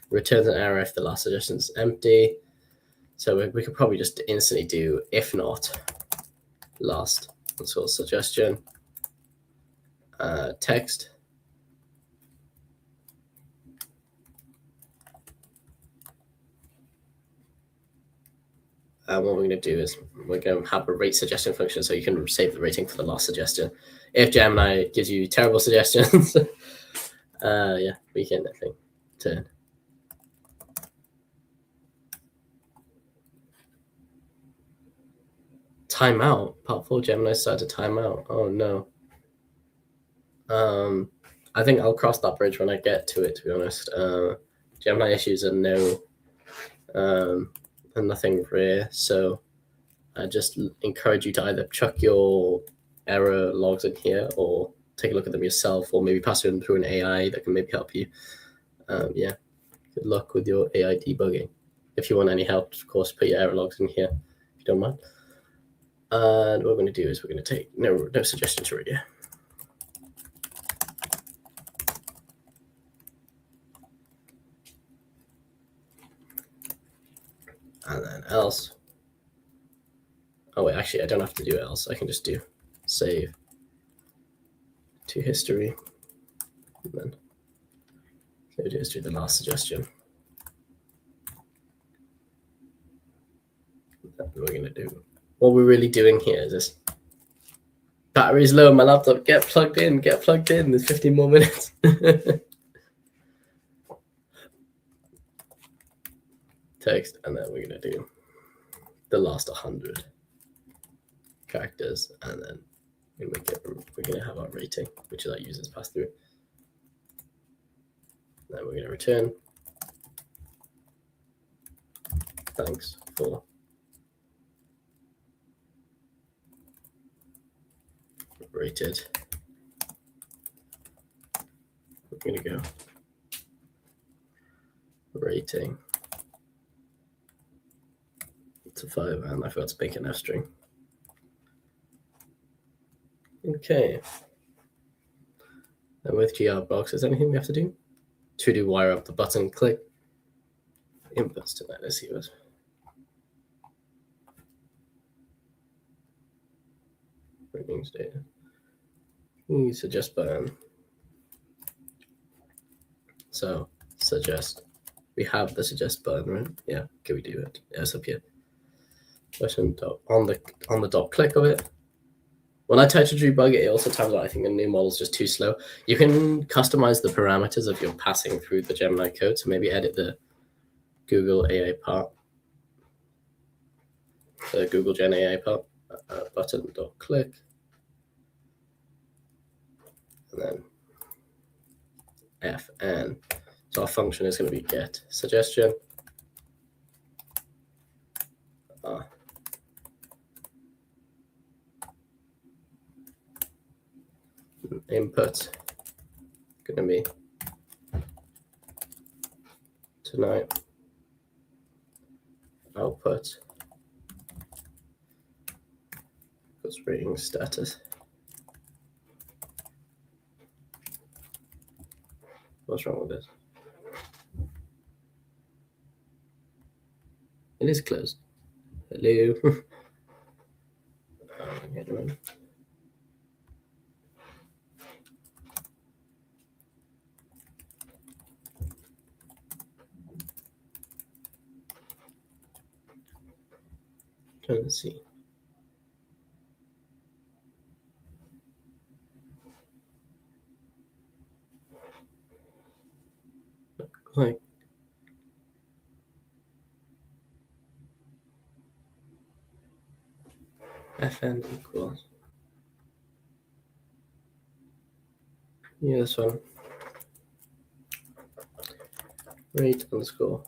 Returns an error if the last suggestion is empty. So we could probably just instantly do if not last. So suggestion text. And what we're going to do is we're going to have a rate suggestion function so you can save the rating for the last suggestion. If Gemini gives you terrible suggestions, yeah, we can, I think, turn. Timeout. Part 4 Gemini started to time out. Oh no. I think I'll cross that bridge when I get to it, to be honest. Gemini issues are no and nothing rare, so I just encourage you to either chuck your error logs in here or take a look at them yourself, or maybe pass them through an AI that can maybe help you. Yeah, good luck with your AI debugging. If you want any help, of course, put your error logs in here if you don't mind. And what we're going to do is we're going to take no suggestions already. And then else. Oh wait, actually I don't have to do else. I can just do save to history. And then save to history the last suggestion. What we're going to do. What we're really doing here is this. battery's low on my laptop. Get plugged in. There's 15 more minutes. Text, and then we're going to do the last 100 characters, and then we're going to have our rating, which is our users pass through. Then we're going to return. Thanks for rated. We're going to go rating to 5, and I forgot to make an F string. Okay. And with GR blocks, is there anything we have to do? To do wire up the button, click inputs to that. Let's see what. Ratings data. Suggest button. So suggest. We have the suggest button, right? Yeah. Can we do it? Yeah, it's up here. Button on the dot click of it. When I touch a debug, it also times out. I think the new model is just too slow. You can customize the parameters if you're passing through the Gemini code. So maybe edit the Google AI part, the Google Gen AI part. Button dot click, and then FN. So our function is going to be get suggestion. Input going to be tonight. Output was rating status. What's wrong with this? It is closed. Hello. Trying to see. Like FN equals. Yeah, this one. Rate underscore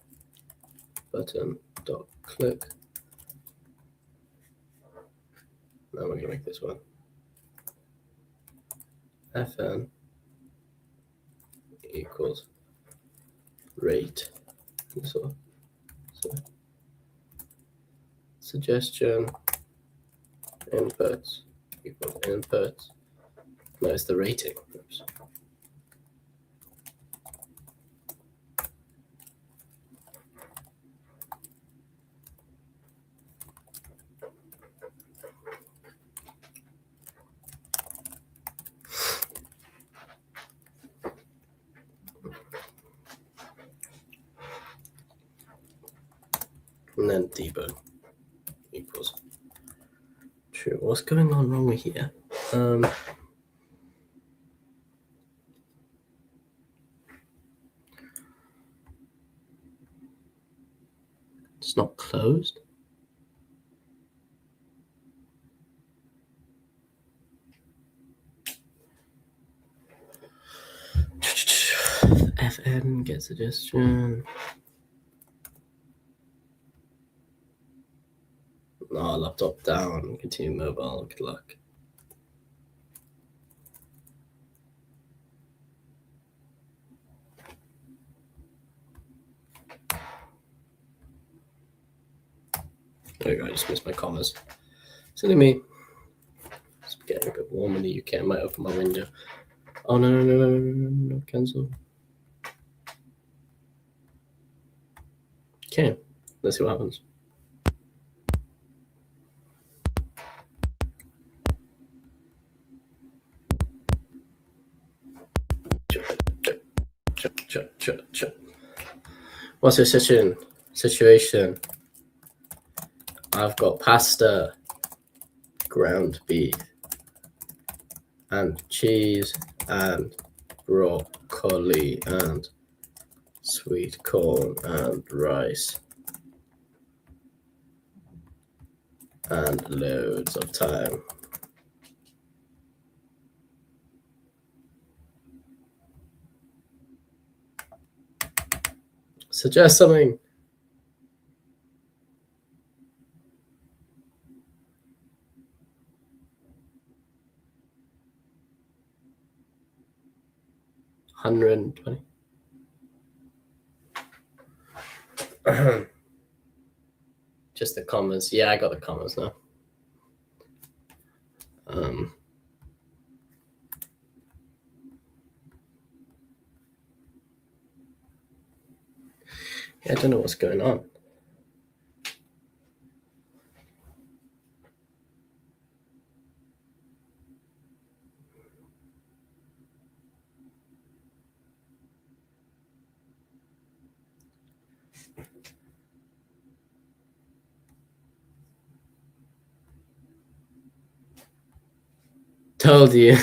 button dot click. Now we're gonna make this one. FN equals rate. So suggestion inputs equals inputs. No, it's the rating. Oops. And then debug equals true. What's going on wrong with here? It's not closed. FN get suggestion. No, laptop down. Continue mobile. Good luck. There we go. I just missed my commas. Silly me. It's getting a bit warm in the UK. I might open my window. Oh no! Cancel. Okay, let's see what happens. What's the situation? I've got pasta, ground beef, and cheese and broccoli and sweet corn and rice and loads of time. Suggest something. $120. Just the commas. Yeah, I got the commas now. Yeah, I don't know what's going on. Told you.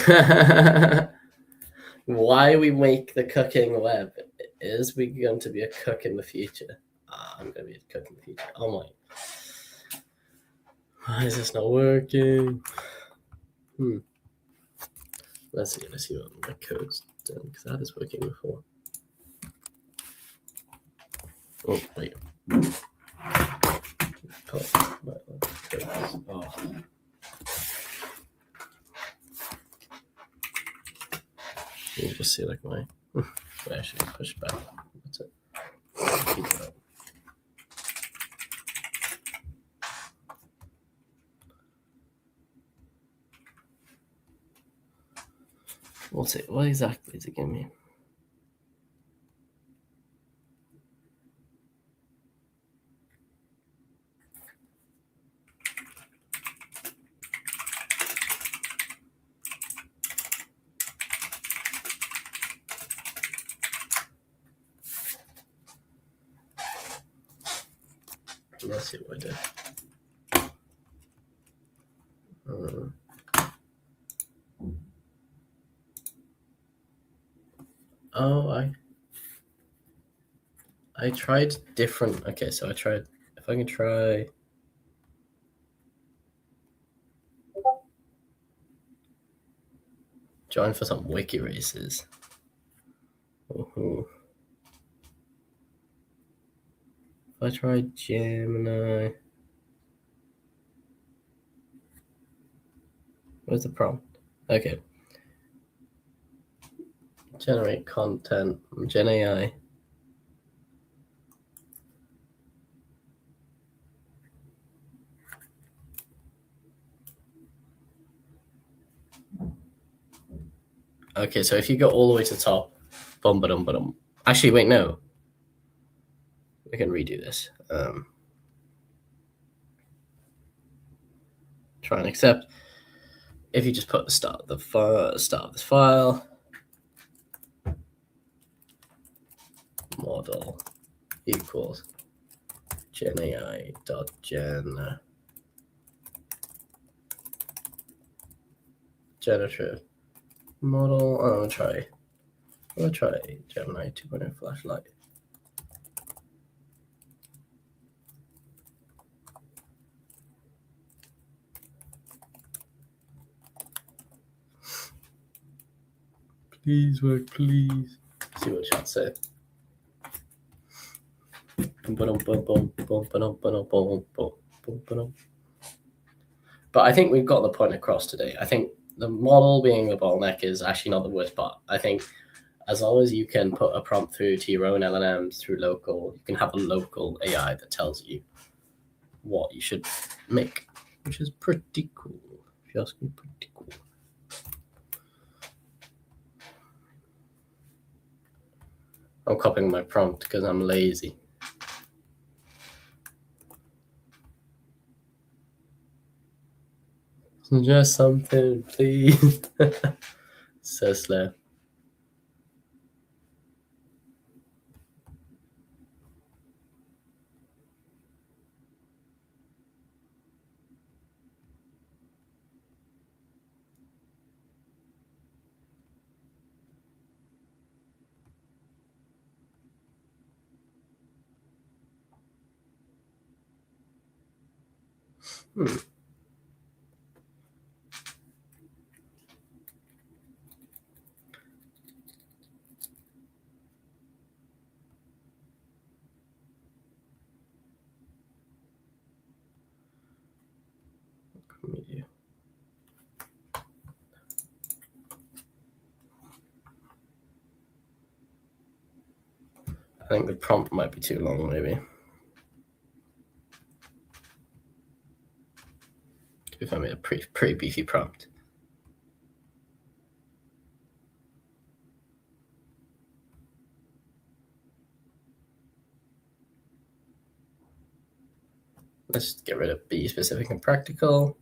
Why we make the cooking web is we going to be a cook in the future. I'm going to be a cook in the future. Oh my. Why is this not working? Let's see what my code's done, because that is working before. Oh, wait. Oh. You just see like my. I actually push back. That's it. Keep it up. What's it? What exactly is it giving me? Let's see what I did. Oh, I tried different. Okay, so I tried. If I can try. Join for some wiki races. If I try Gemini. Where's the prompt? Okay. Generate content. Gen AI. Okay, so if you go all the way to the top, boom, ba-dum, ba-dum. Actually, wait, no. We can redo this. Try and accept. If you just put the start of this file, model equals genai.gen generative model. I'm gonna try Gemini 2.0 flashlight. Please work, please. See what chat say. But I think we've got the point across today. I think the model being the bottleneck is actually not the worst part. I think as long as you can put a prompt through to your own LLMs through local, you can have a local AI that tells you what you should make, which is pretty cool. If you ask me, pretty cool. I'm copying my prompt because I'm lazy. Just something, please. So slow. Hmm. What can we do? I think the prompt might be too long, maybe. If I made a pretty beefy prompt. Let's get rid of be specific and practical.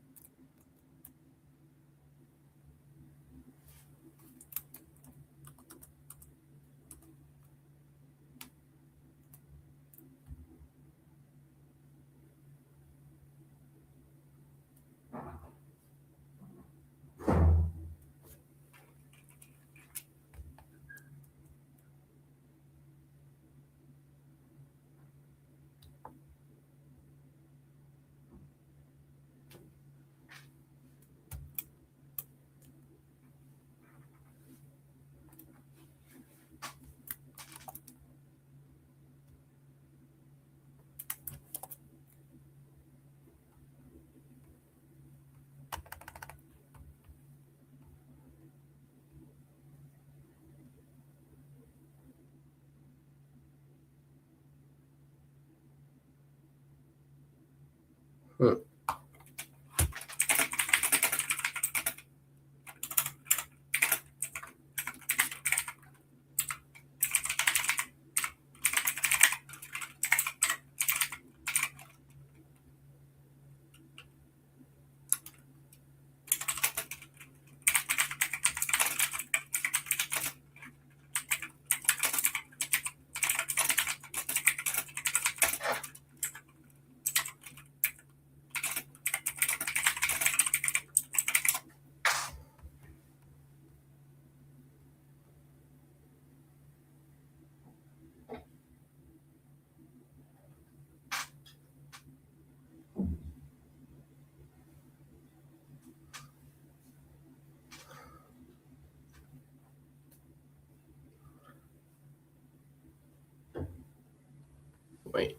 Wait,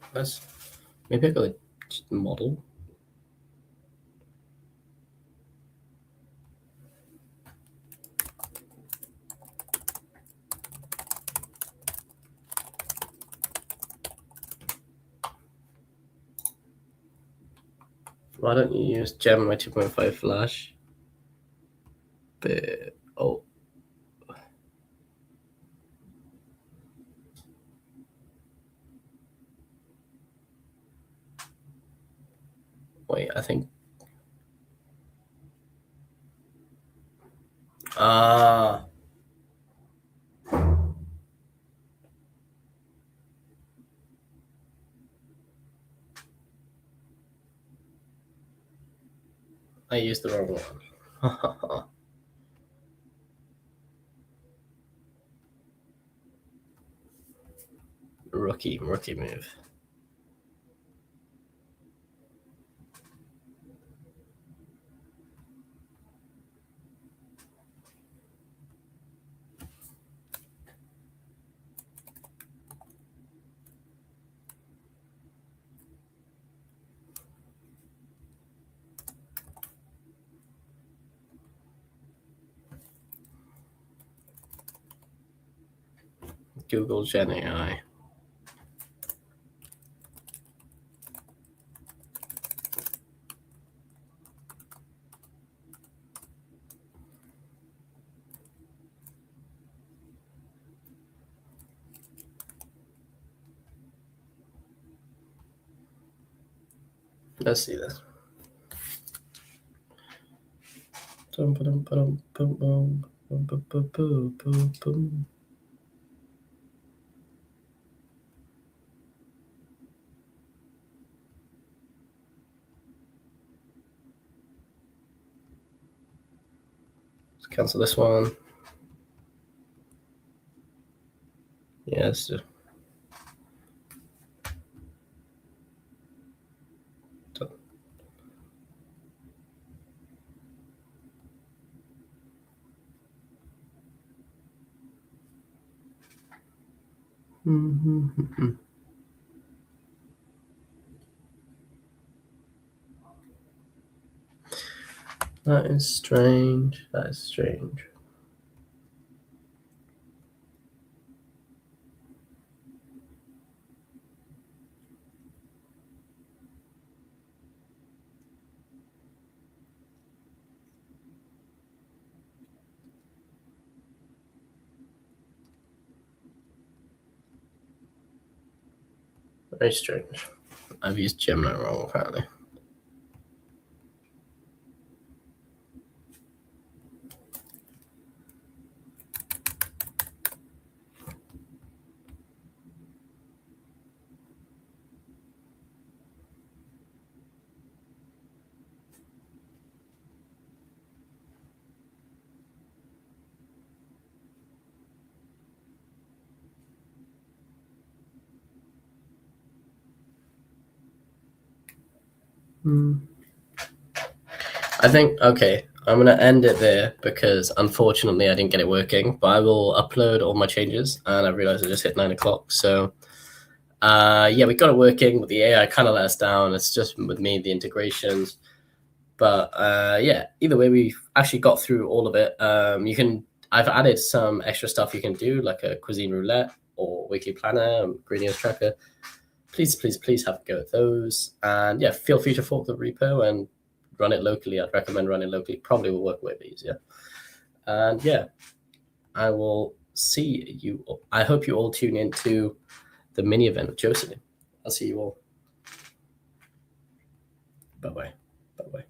maybe I go model. Why don't you use Gemini 2.5 Flash? Oh. Wait, I think. I used the wrong one. Rookie move. Google Gen AI. Let's see this. Let's cancel this one. Yes. Mm-hmm. That is strange. That is strange. Very strange. I've used Gemini wrong, apparently. I think, okay, I'm going to end it there because unfortunately I didn't get it working, but I will upload all my changes and I realized I just hit 9 o'clock. So, yeah, we got it working, but the AI kind of let us down. It's just with me, the integrations. But yeah, either way, we've actually got through all of it. I've added some extra stuff you can do, like a cuisine roulette or weekly planner, green tracker. Please have a go at those. And yeah, feel free to fork the repo and run it locally. I'd recommend running locally. Probably will work way easier. And yeah, I will see you. I hope you all tune into the mini event with Jocelyn. I'll see you all. Bye bye. Bye bye.